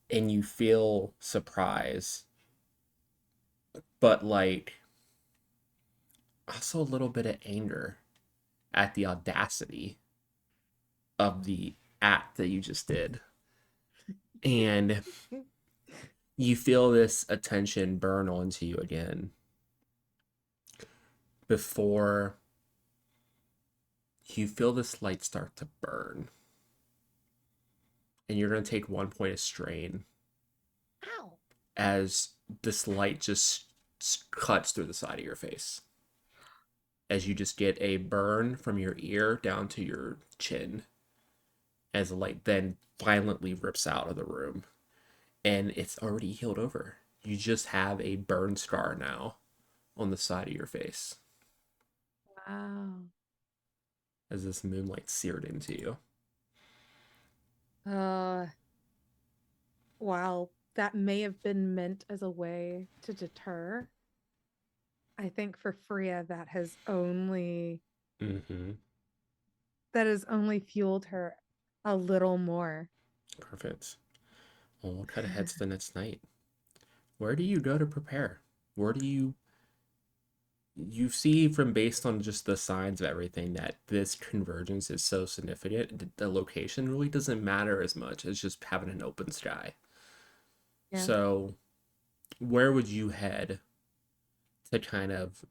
and you feel surprise, but like also a little bit of anger at the audacity of the act that you just did. And you feel this attention burn onto you again before you feel this light start to burn. And you're going to take 1 point of strain Ow. as this light just cuts through the side of your face. As you just get a burn from your ear down to your chin, as the light then violently rips out of the room. And it's already healed over. You just have a burn scar now on the side of your face Wow. as this moonlight seared into you. Uh, while that may have been meant as a way to deter, I think for Freya Mm-hmm. that has only fueled her a little more. Perfect. Well, we'll cut ahead to the next night. Where do you go to prepare? Where do you see, from based on just the signs of everything, that this convergence is so significant, the location really doesn't matter as much as just having an open sky. Yeah. So where would you head to kind of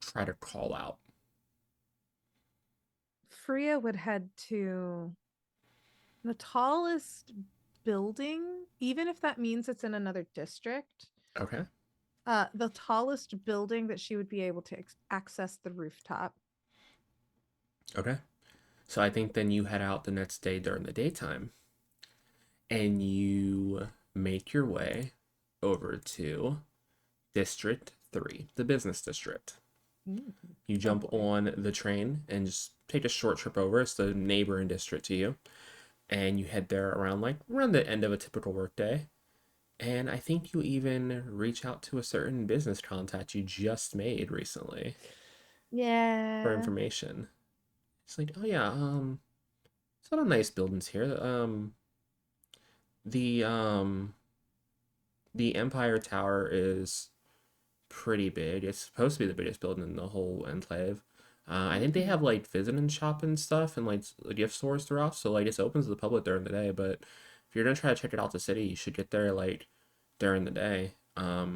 try to call out? Freya would head to the tallest building, even if that means it's in another district. Okay. The tallest building that she would be able to access the rooftop. Okay. So I think then you head out the next day during the daytime and you make your way over to District 3, the business district. Mm. You Oh jump boy. on the train and just take a short trip over. It's the neighboring district to you. And you head there around the end of a typical workday. And I think you even reach out to a certain business contact you just made recently for Yeah. information. It's like, oh yeah, there's a lot of nice buildings here. The the Empire Tower is pretty big. It's supposed to be the biggest building in the whole enclave. I think they have Mm. like visiting shop and stuff and like gift stores throughout. So like it's open to the public during the day. But if you're gonna try to check it out the city, you should get there like during the day.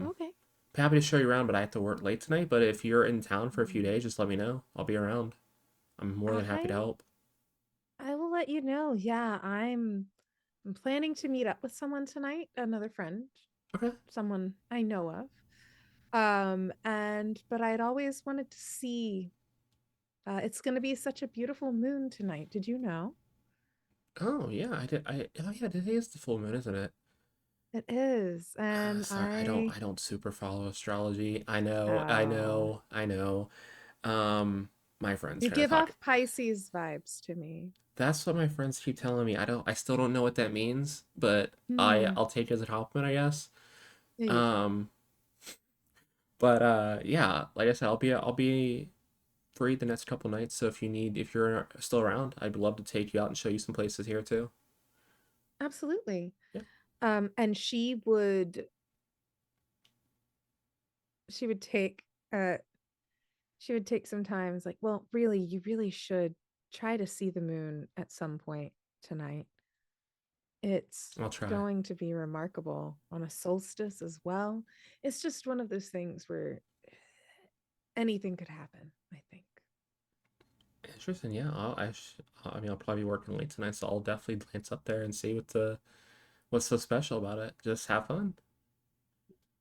Okay. Happy to show you around, but I have to work late tonight. But if you're in town for a few Mm. days, just let me know. I'll be around. I'm more than happy to I help. I will let you know. Yeah, I'm planning to meet up with someone tonight, another friend, Okay. someone I know of. And but I'd always wanted to see it's going to be such a beautiful moon tonight. Did you know? Oh yeah, I did. Oh yeah, today is the full moon, isn't it? It is. And Sorry, I don't super follow astrology. oh, I know. Um, my friends you try to give talk. off Pisces vibes to me. That's what my friends keep telling me. I still don't know what that means, but Hmm. I'll take it as a compliment, I guess. Yeah, you can. Um, but yeah, like I said, I'll be free the next couple nights. So if you're still around, I'd love to take you out and show you some places here too. Absolutely. Yeah, And she would take uh she would take some time. It's like, well, really, you really should try to see the moon at some point tonight. It's I'll try. going to be remarkable on a solstice as well. It's just one of those things where anything could happen, I think. Interesting. Yeah, I mean, I'll probably be working late tonight, so I'll definitely glance up there and see what's so special about it. Just have fun.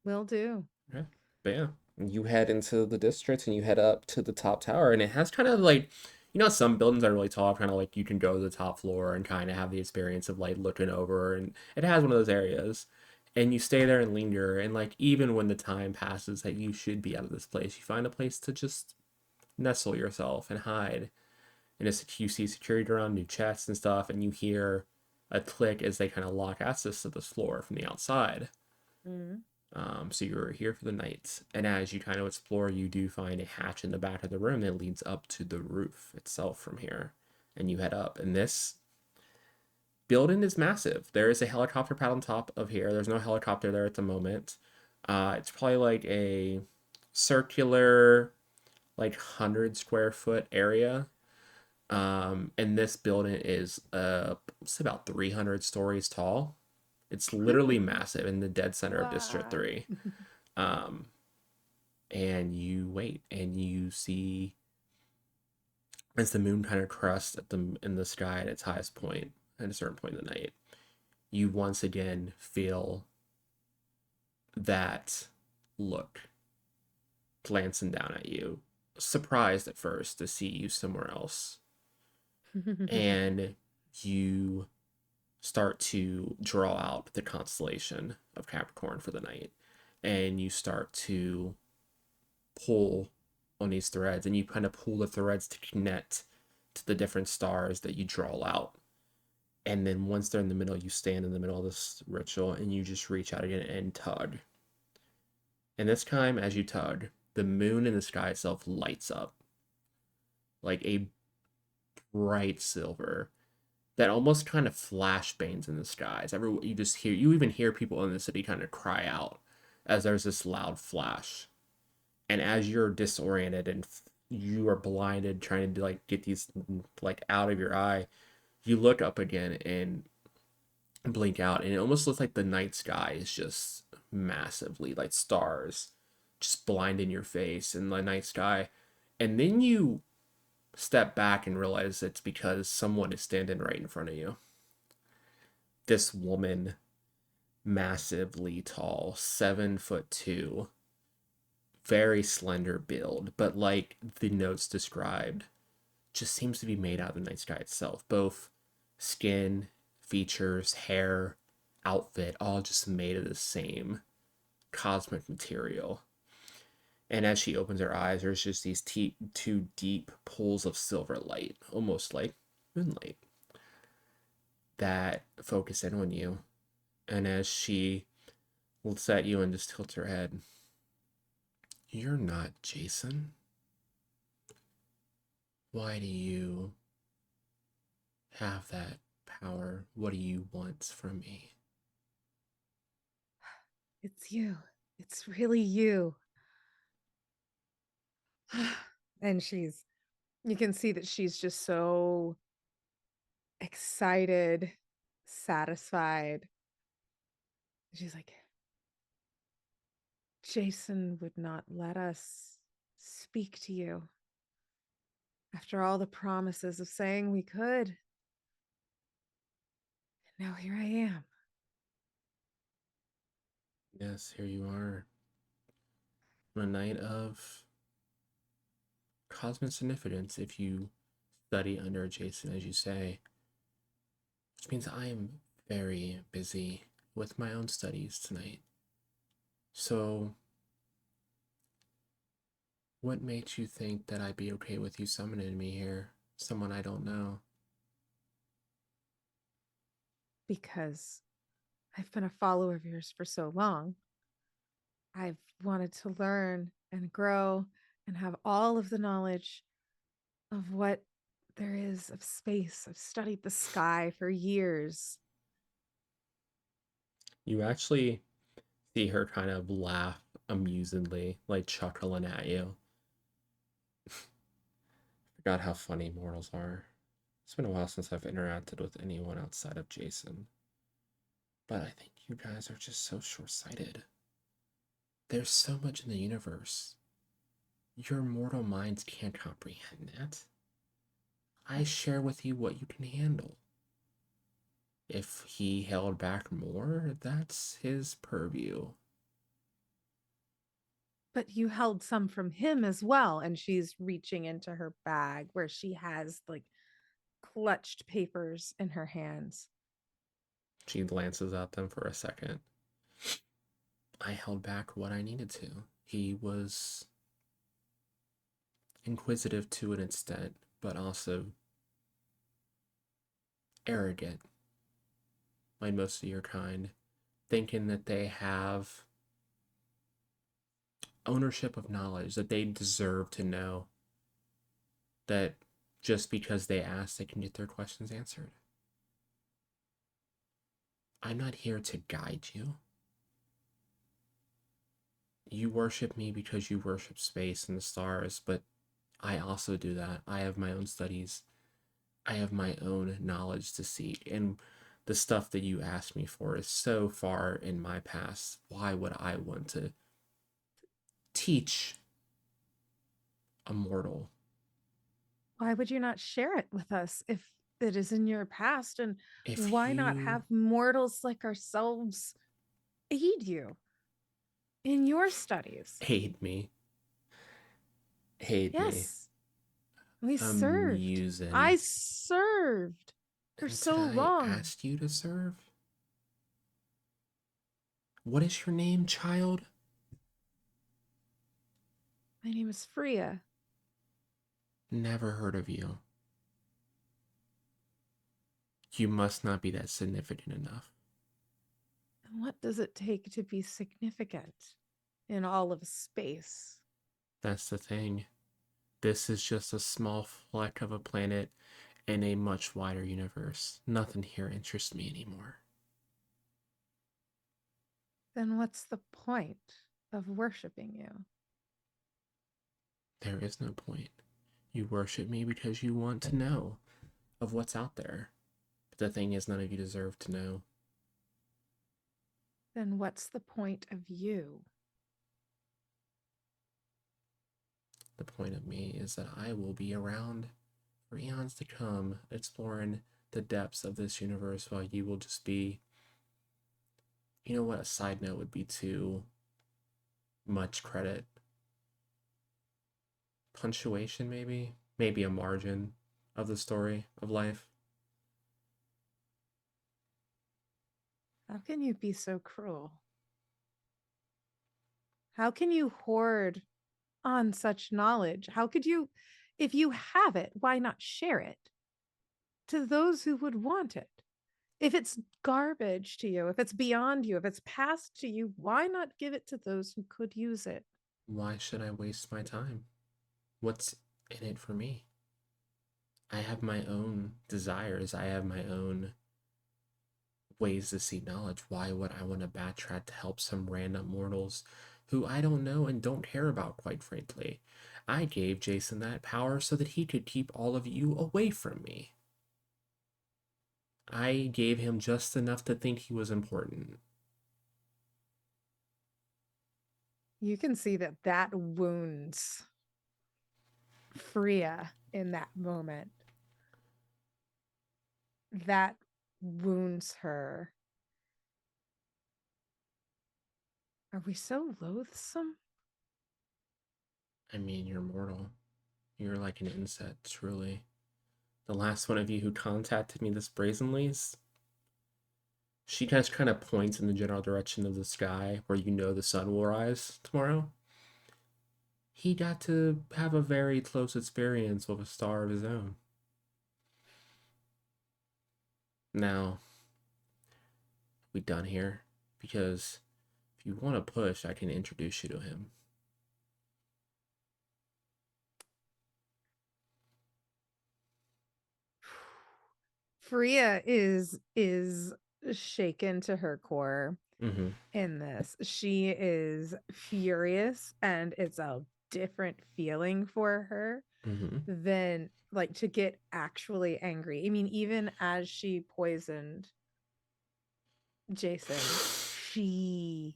Will do. Yeah. But yeah, you head into the district and you head up to the top tower, and it has kind of like, some buildings are really tall, kind of like you can go to the top floor and kind of have the experience of like looking over, and it has one of those areas. And you stay there and linger, and like even when the time passes that you should be out of this place, you find a place to just nestle yourself and hide. And it's you see security around new chests and stuff, and you hear a click as they kind of lock access to this floor from the outside. Mm. So you're here for the night, and as you kind of explore, you do find a hatch in the back of the room that leads up to the roof itself from here, and you head up. And this building is massive. There is a helicopter pad on top of here. There's no helicopter there at the moment. It's probably like a circular, like 100 square foot area. And this building is it's about 300 stories tall. It's literally massive in the dead center of District Wow. 3. Um, and you wait and you see as the moon kind of crests in the sky at its highest point at a certain point in the night, you once again feel that look glancing down at you, surprised at first to see you somewhere else. And you start to draw out the constellation of Capricorn for the night. And you start to pull on these threads, and you kind of pull the threads to connect to the different stars that you draw out. And then once they're in the middle, you stand in the middle of this ritual and you just reach out again and tug. And this time, as you tug, the moon in the sky itself lights up like a bright silver that almost kind of flashbangs in the skies. You even hear people in the city kind of cry out as there's this loud flash. And as you're disoriented and you are blinded trying to like get these like out of your eye, you look up again and blink out, and it almost looks like the night sky is just massively like stars just blinding your face in the night sky. And then you step back and realize it's because someone is standing right in front of you. This woman, massively tall, 7'2", very slender build, but like the notes described, just seems to be made out of the night sky itself. Both skin, features, hair, outfit, all just made of the same cosmic material. And as she opens her eyes, there's just these two deep pools of silver light, almost like moonlight, that focus in on you. And as she looks at you and just tilts her head. You're not Jason. Why do you have that power? What do you want from me? It's you. It's really you. And you can see that she's just so excited, satisfied. She's like, Jason would not let us speak to you after all the promises of saying we could. And now here I am. Yes, here you are. On a night of cosmic significance, if you study under Jason, as you say, which means I am very busy with my own studies tonight. So, what makes you think that I'd be okay with you summoning me here? Someone I don't know. Because I've been a follower of yours for so long. I've wanted to learn and grow and have all of the knowledge of what there is of space. I've studied the sky for years. You actually see her kind of laugh amusedly, like chuckling at you. Forgot how funny mortals are. It's been a while since I've interacted with anyone outside of Jason. But I think you guys are just so short sighted. There's so much in the universe. Your mortal minds can't comprehend that. I But, share with you what you can handle. If he held back more, that's his purview. but you held some from him as well. And she's reaching into her bag where she has like clutched papers in her hands. She glances at them for a second. I held back what I needed to. He was inquisitive to an extent, but also arrogant, like most of your kind, thinking that they have ownership of knowledge, that they deserve to know, that just because they ask, they can get their questions answered. I'm not here to guide you. You worship me because you worship space and the stars, but I also do that. I have my own studies. I have my own knowledge to seek. And the stuff that you ask me for is so far in my past. Why would I want to teach a mortal? Why would you not share it with us if it is in your past? And If why not you have mortals like ourselves aid you in your studies? hate me, hate me, Yes, we served. amusing. I served for And did so I long. ask you to serve? What is your name, child? My name is Freya. Never heard of you. You must not be that significant enough. And what does it take to be significant in all of space? That's the thing. This is just a small fleck of a planet in a much wider universe. Nothing here interests me anymore. Then what's the point of worshiping you? There is no point. You worship me because you want to know of what's out there. But the thing is, none of you deserve to know. Then what's the point of you? The point of me is that I will be around for eons to come, exploring the depths of this universe while you will just be. You know what? A side note would be too much credit. Punctuation, maybe? Maybe a margin of the story of life. How can you be so cruel? How can you hoard on such knowledge? How could you, if you have it, why not share it to those who would want it? If it's garbage to you, if it's beyond you, if it's past to you, why not give it to those who could use it? Why should I waste my time? What's in it for me? I have my own desires. I have my own ways to seek knowledge. Why would I want to backtrack to help some random mortals who I don't know and don't care about, quite frankly? I gave Jason that power so that he could keep all of you away from me. I gave him just enough to think he was important. You can see that that wounds Freya in that moment. That wounds her. Are we so loathsome? I mean, you're mortal. You're like an insect, truly. The last one of you who contacted me this brazenly is. She just kind of points in the general direction of the sky where you know the sun will rise tomorrow. He got to have a very close experience with a star of his own. Now, we done here? Because if you want to push, I can introduce you to him. Freya is shaken to her core Mm-hmm. in this. She is furious and it's a different feeling for her Mm-hmm. than like to get actually angry. I mean, even as she poisoned Jason, she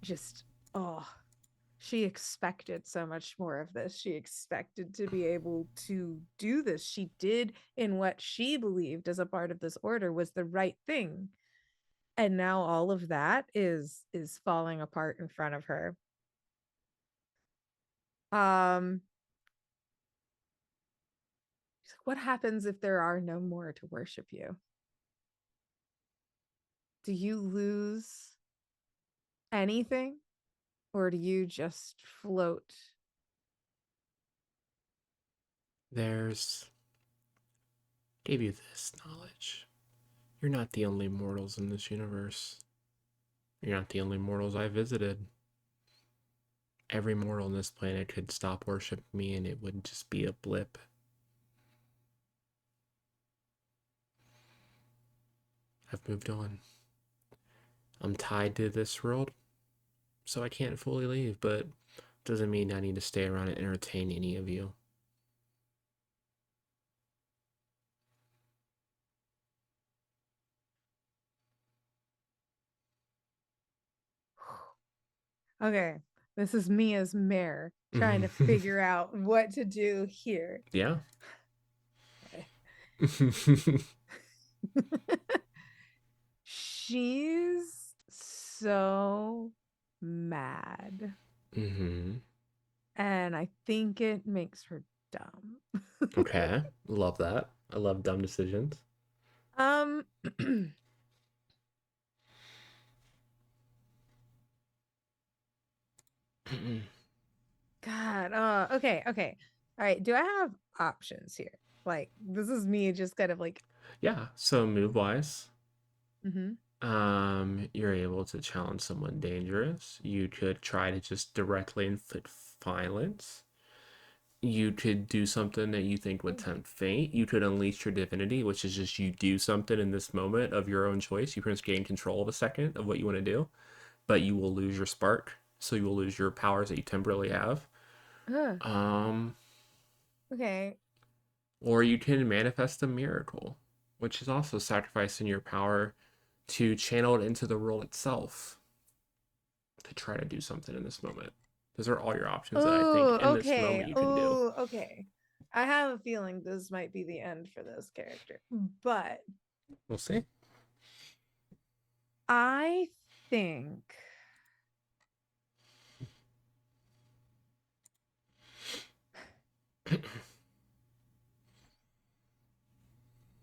just oh, she expected so much more of this. She expected to be able to do this. She did in what she believed as a part of this order was the right thing. And now all of that is falling apart in front of her. Um what happens if there are no more to worship you? Do you lose anything or do you just float? There's. Gave you this knowledge. You're not the only mortals in this universe. You're not the only mortals I visited. Every mortal on this planet could stop worshiping me and it would just be a blip. I've moved on. I'm tied to this world, so I can't fully leave, but doesn't mean I need to stay around and entertain any of you. Okay, this is me as mayor trying to figure out what to do here. Yeah. Okay. She's so mad. Mm-hmm. And I think it makes her dumb. Okay. Love that. I love dumb decisions. um God. Okay, okay. All right. Do I have options here? Like, this is me just kind of like, Yeah. So move wise, mm-hmm. you're able to challenge someone dangerous. You could try to just directly inflict violence. You could do something that you think would tempt fate. You could unleash your divinity, which is just you do something in this moment of your own choice. You can just gain control of a second of what you want to do, but you will lose your spark. So you will lose your powers that you temporarily have. Uh, Um, okay. or you can manifest a miracle, which is also sacrificing your power to channel it into the world itself to try to do something in this moment. Those are all your options that I think Oh, in this okay. moment you can do. Oh, okay. I have a feeling this might be the end for this character. But We'll see. I think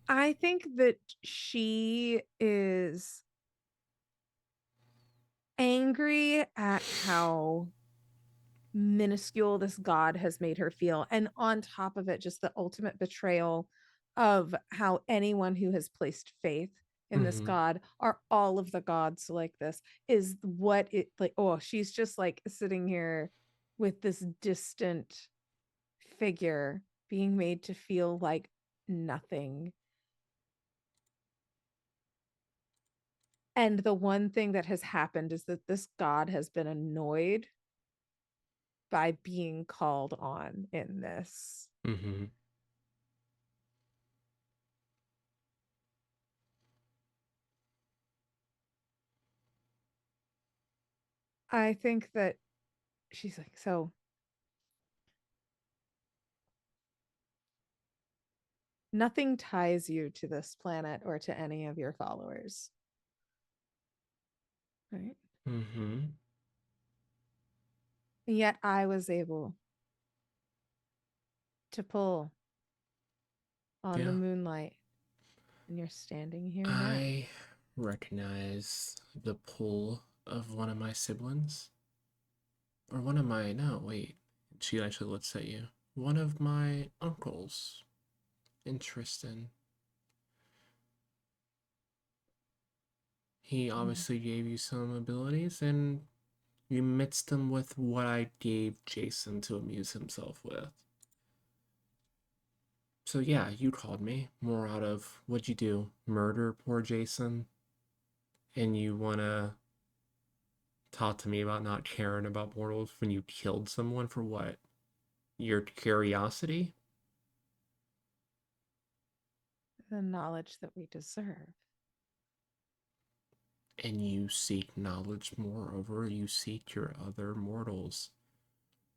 I think that she is angry at how minuscule this god has made her feel. And on top of it, just the ultimate betrayal of how anyone who has placed faith in this Mm-hmm. god, are all of the gods like this, is what it like. Oh, she's just like sitting here with this distant figure being made to feel like nothing. And the one thing that has happened is that this god has been annoyed by being called on in this. Mm-hmm. I think that she's like, so nothing ties you to this planet or to any of your followers, right? Mm-hmm. And yet I was able to pull on the Yeah. moonlight, and you're standing here now. I recognize the pull of one of my siblings. Or one of my. No, wait. She actually looks at you. One of my uncles. Interesting. He Mm. obviously gave you some abilities, and you mixed them with what I gave Jason to amuse himself with. So yeah, you called me more out of what'd you do? Murder poor Jason? And you wanna talk to me about not caring about mortals when you killed someone for what? Your curiosity? The knowledge that we deserve. And you seek knowledge, moreover, you seek your other mortals.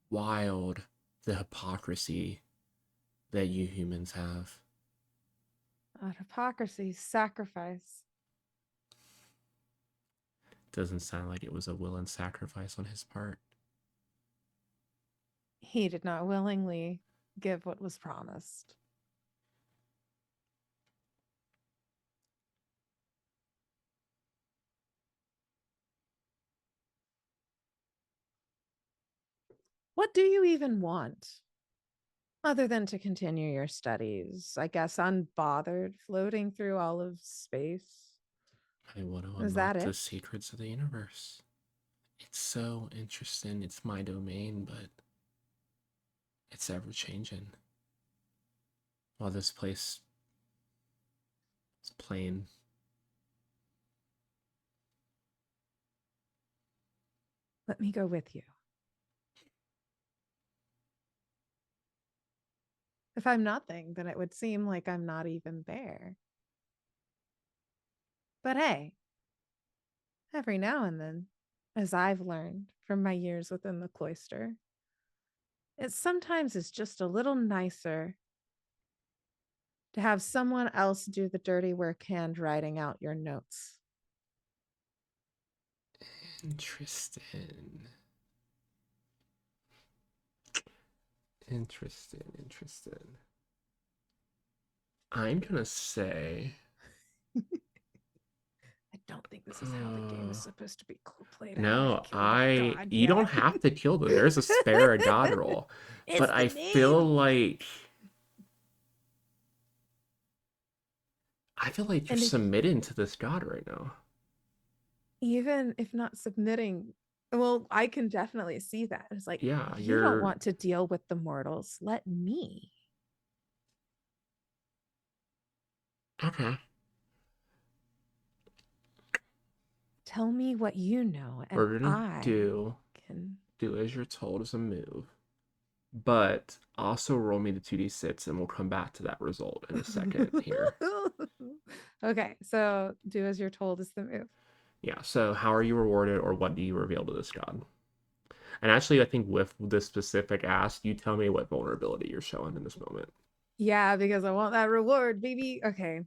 Wild the hypocrisy that you humans have. Not hypocrisy, sacrifice. Doesn't sound like it was a will and sacrifice on his part. He did not willingly give what was promised. What do you even want? Other than to continue your studies, I guess, unbothered, floating through all of space. I want to Is that unlock it? the secrets of the universe. It's so interesting. It's my domain, but it's ever changing. While this place is plain. Let me go with you. If I'm nothing, then it would seem like I'm not even there. But hey, every now and then, as I've learned from my years within the cloister, it sometimes is just a little nicer to have someone else do the dirty work handwriting out your notes. Interesting. Interesting. Interesting. I'm gonna say. I don't think this is how the game is Uh, supposed to be played. I haven't no, killed a god You don't yet. have to kill them. There's a spare a god roll. But It's the I feel name. like. You're And if submitting to this god right now. even if not submitting, well, I can definitely see that. It's like, Yeah, you don't you're. want to deal with the mortals. Let me. Okay. Tell me what you know, and We're gonna I can. do as you're told as a move. But also roll me the 2d6 and we'll come back to that result in a second here. Okay, so do as you're told is the move. Yeah, so how are you rewarded or what do you reveal to this god? And actually, I think with this specific ask, you tell me what vulnerability you're showing in this moment. Yeah, because I want that reward, baby. Okay.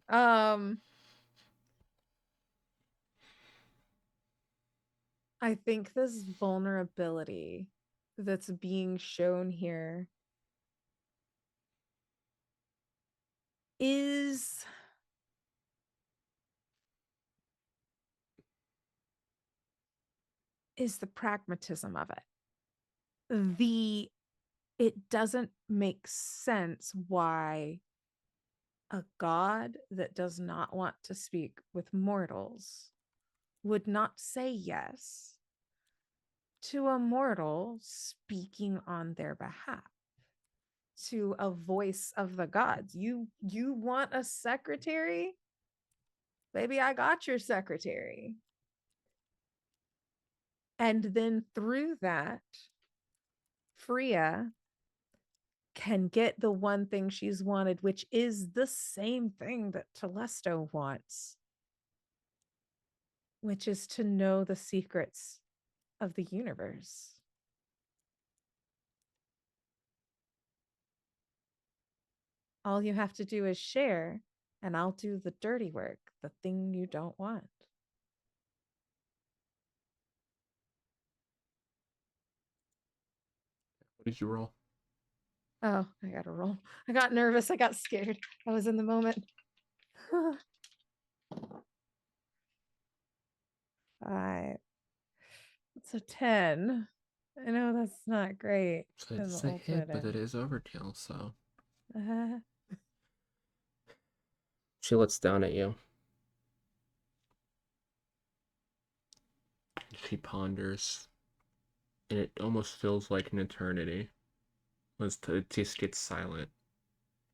I think this vulnerability that's being shown here is the pragmatism of it. The It doesn't make sense why A god that does not want to speak with mortals would not say yes to a mortal speaking on their behalf, to a voice of the gods. You want a secretary? Baby, I got your secretary. And then through that, Freya can get the one thing she's wanted, which is the same thing that Telesto wants, which is to know the secrets of the universe. All you have to do is share, and I'll do the dirty work, the thing you don't want. What did you roll? Oh, I gotta roll. I got nervous. I got scared. I was in the moment. Five. It's a 10. I know that's not great So in the it's a hit, ultimate but it end. is overkill, so. Uh, She looks down at you. She ponders, and it almost feels like an eternity. It just gets silent.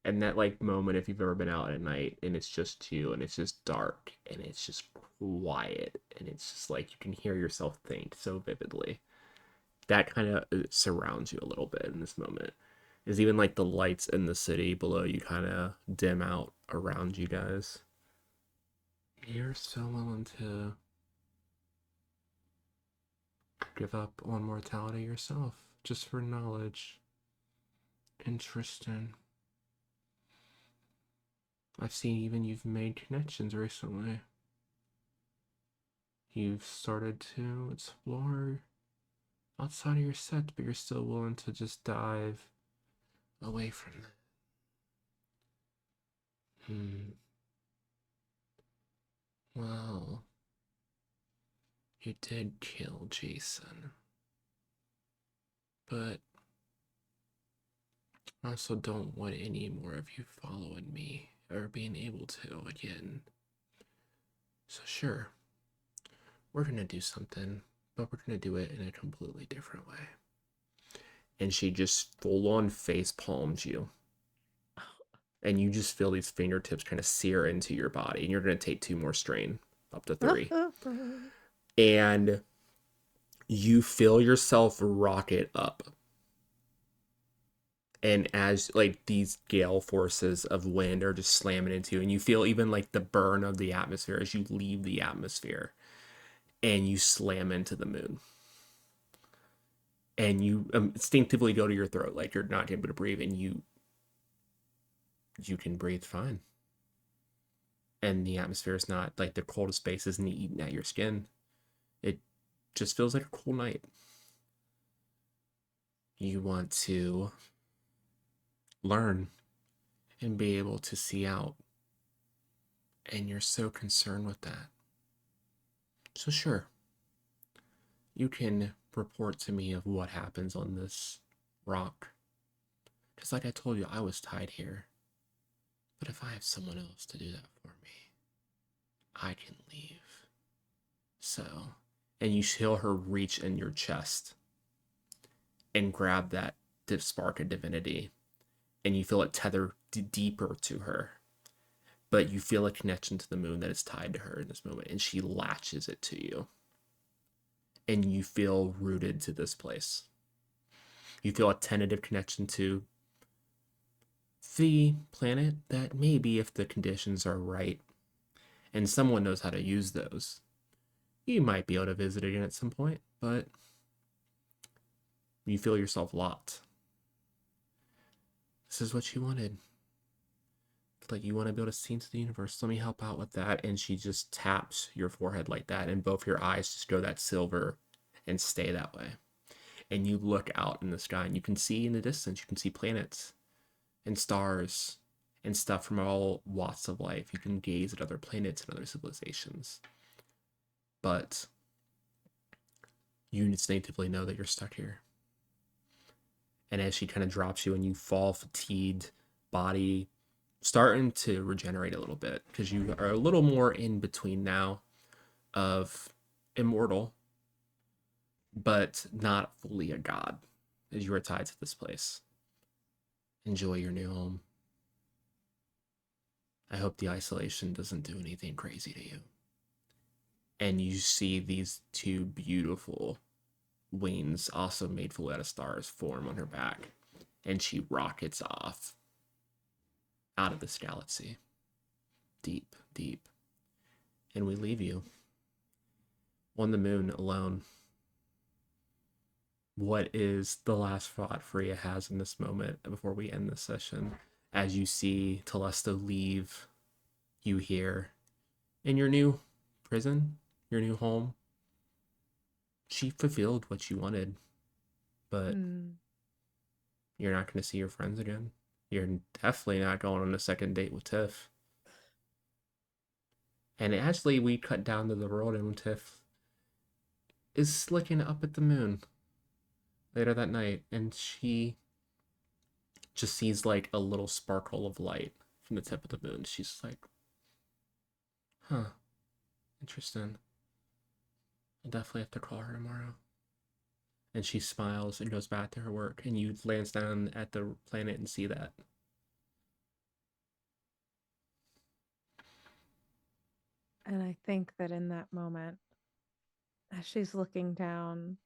And that like moment, if you've ever been out at night and it's just you and it's just dark and it's just quiet and it's just like you can hear yourself think so vividly. That kind of surrounds you a little bit in this moment. Is even like the lights in the city below you kind of dim out around you guys. You're so willing to give up on mortality yourself just for knowledge. Interesting. I've seen even you've made connections recently. You've started to explore outside of your set, but you're still willing to just dive away from that. Well, you did kill Jason, but I also don't want any more of you following me or being able to again. So, sure, we're gonna do something, but we're gonna do it in a completely different way. And she just full on face palms you. And you just feel these fingertips kind of sear into your body, and you're going to take 2 more strain, up to 3. And you feel yourself rocket up. And as like these gale forces of wind are just slamming into you, and you feel even like the burn of the atmosphere as you leave the atmosphere and you slam into the moon. And you instinctively go to your throat, like you're not able to breathe, and you can breathe fine. And the atmosphere is not like the coldest space isn't eating at your skin. It just feels like a cool night. You want to learn and be able to see out, and you're so concerned with that. So, sure, you can report to me of what happens on this rock. Because, like I told you, I was tied here. But if I have someone else to do that for me, I can leave. So, and you feel her reach in your chest and grab that spark of divinity, and you feel it tether deeper to her. But you feel a connection to the moon that is tied to her in this moment, and she latches it to you. And you feel rooted to this place. You feel a tentative connection to the planet that maybe, if the conditions are right and someone knows how to use those, you might be able to visit again at some point, but you feel yourself locked. This is what you wanted. Like, you want to be able to see into the universe. Let me help out with that. And she just taps your forehead like that, and both your eyes just go that silver and stay that way. And you look out in the sky, and you can see in the distance, you can see planets and stars and stuff from all walks of life. You can gaze at other planets and other civilizations. But you instinctively know that you're stuck here. And as she kind of drops you and you fall fatigued, body starting to regenerate a little bit because you are a little more in between now of immortal, but not fully a god, as you are tied to this place. Enjoy your new home. I hope the isolation doesn't do anything crazy to you. And you see these two beautiful wings, also made fully out of stars, form on her back, and she rockets off out of this galaxy, deep, deep. And we leave you on the moon alone. What is the last thought Freya has in this moment before we end this session? As you see Telesto leave you here in your new prison, your new home. She fulfilled what you wanted, but Hmm. you're not going to see your friends again. You're definitely not going on a second date with Tiff. And actually, we cut down to the world, and Tiff is looking up at the moon later that night, and she just sees like a little sparkle of light from the tip of the moon. She's like, huh, interesting. I'll definitely have to call her tomorrow. And she smiles and goes back to her work, and you glance down at the planet and see that. And I think that in that moment, as she's looking down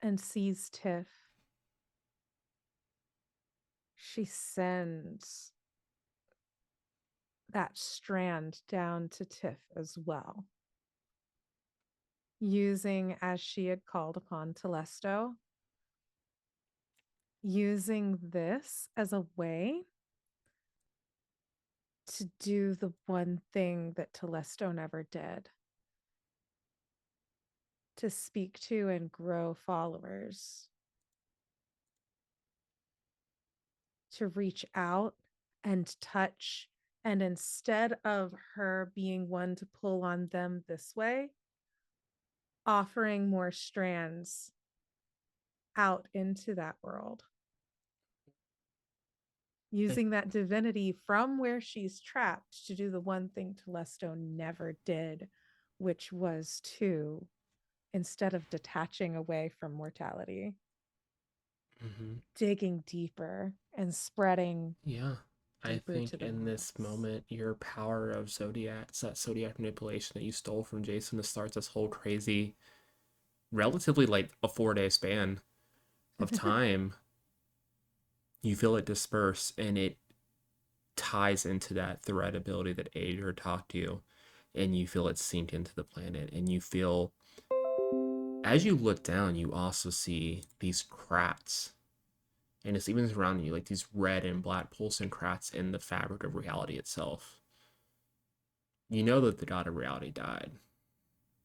and sees Tiff, she sends that strand down to Tiff as well, using, as she had called upon Telesto, using this as a way to do the one thing that Telesto never did, to speak to and grow followers, to reach out and touch. And instead of her being one to pull on them this way, offering more strands out into that world, using that divinity from where she's trapped to do the one thing Telesto never did, which was to, instead of detaching away from mortality, Mm-hmm. digging deeper and spreading Yeah. I deeper think to the in this worlds. moment, your power of Zodiac, it's that Zodiac manipulation that you stole from Jason to start this whole crazy, relatively like a 4 day span of time, you feel it disperse and it ties into that thread ability that Ager taught you. And you feel it sink into the planet. And you feel, as you look down, you also see these cracks and it's even surrounding you like these red and black pulsing cracks in the fabric of reality itself. You know that the god of reality died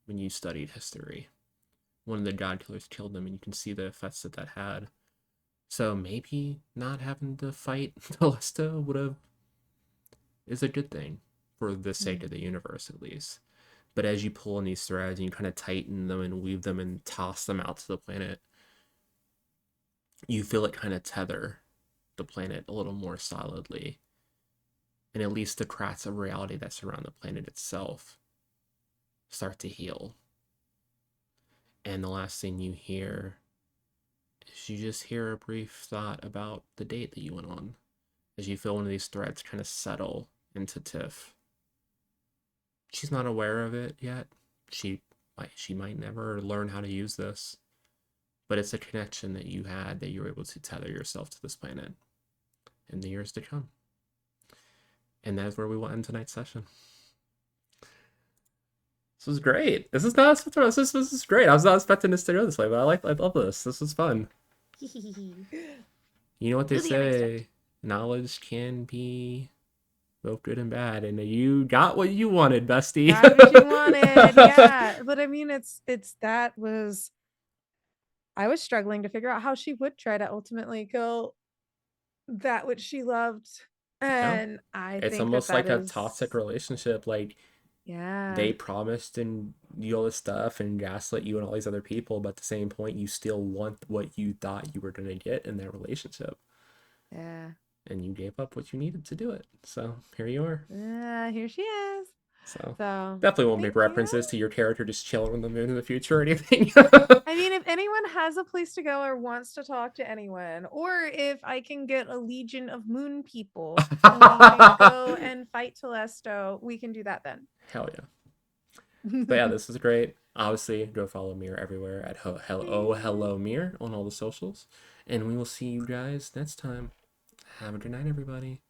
when you studied history. One of the god killers killed them, and you can see the effects that that had. So maybe not having to fight Telesta would have is a good thing for the sake of the universe, at least. But as you pull in these threads and you kind of tighten them and weave them and toss them out to the planet, you feel it kind of tether the planet a little more solidly, and at least the cracks of reality that surround the planet itself start to heal. And the last thing you hear is you just hear a brief thought about the date that you went on as you feel one of these threads kind of settle into Tiff. She's not aware of it yet. She might never learn how to use this, but it's a connection that you had that you were able to tether yourself to this planet in the years to come. And that's where we will end tonight's session. This was great. This is not this is great. I was not expecting this to go this way, but I love this. This was fun. You know what they Do the unexpected. say? Knowledge can be both good and bad, and you got what you wanted, bestie. Got what you wanted. Yeah. But I mean, it's that was, I was struggling to figure out how she would try to ultimately kill that which she loved. Yeah. And I It's think that almost that like a is, toxic relationship. Like yeah, they promised and you all this stuff and gaslit you and all these other people, but at the same point, you still want what you thought you were gonna get in that relationship. yeah. and you gave up what you needed to do it. So here you are. Here she is. So So definitely won't make thank you. references to your character just chilling on the moon in the future or anything. I mean, if anyone has a place to go or wants to talk to anyone, or if I can get a legion of moon people and we can go and fight Telesto, we can do that then. Hell yeah. But yeah, this is great. Obviously, go follow Mir everywhere at ohhellomere on all the socials. And we will see you guys next time. Have a good night, everybody.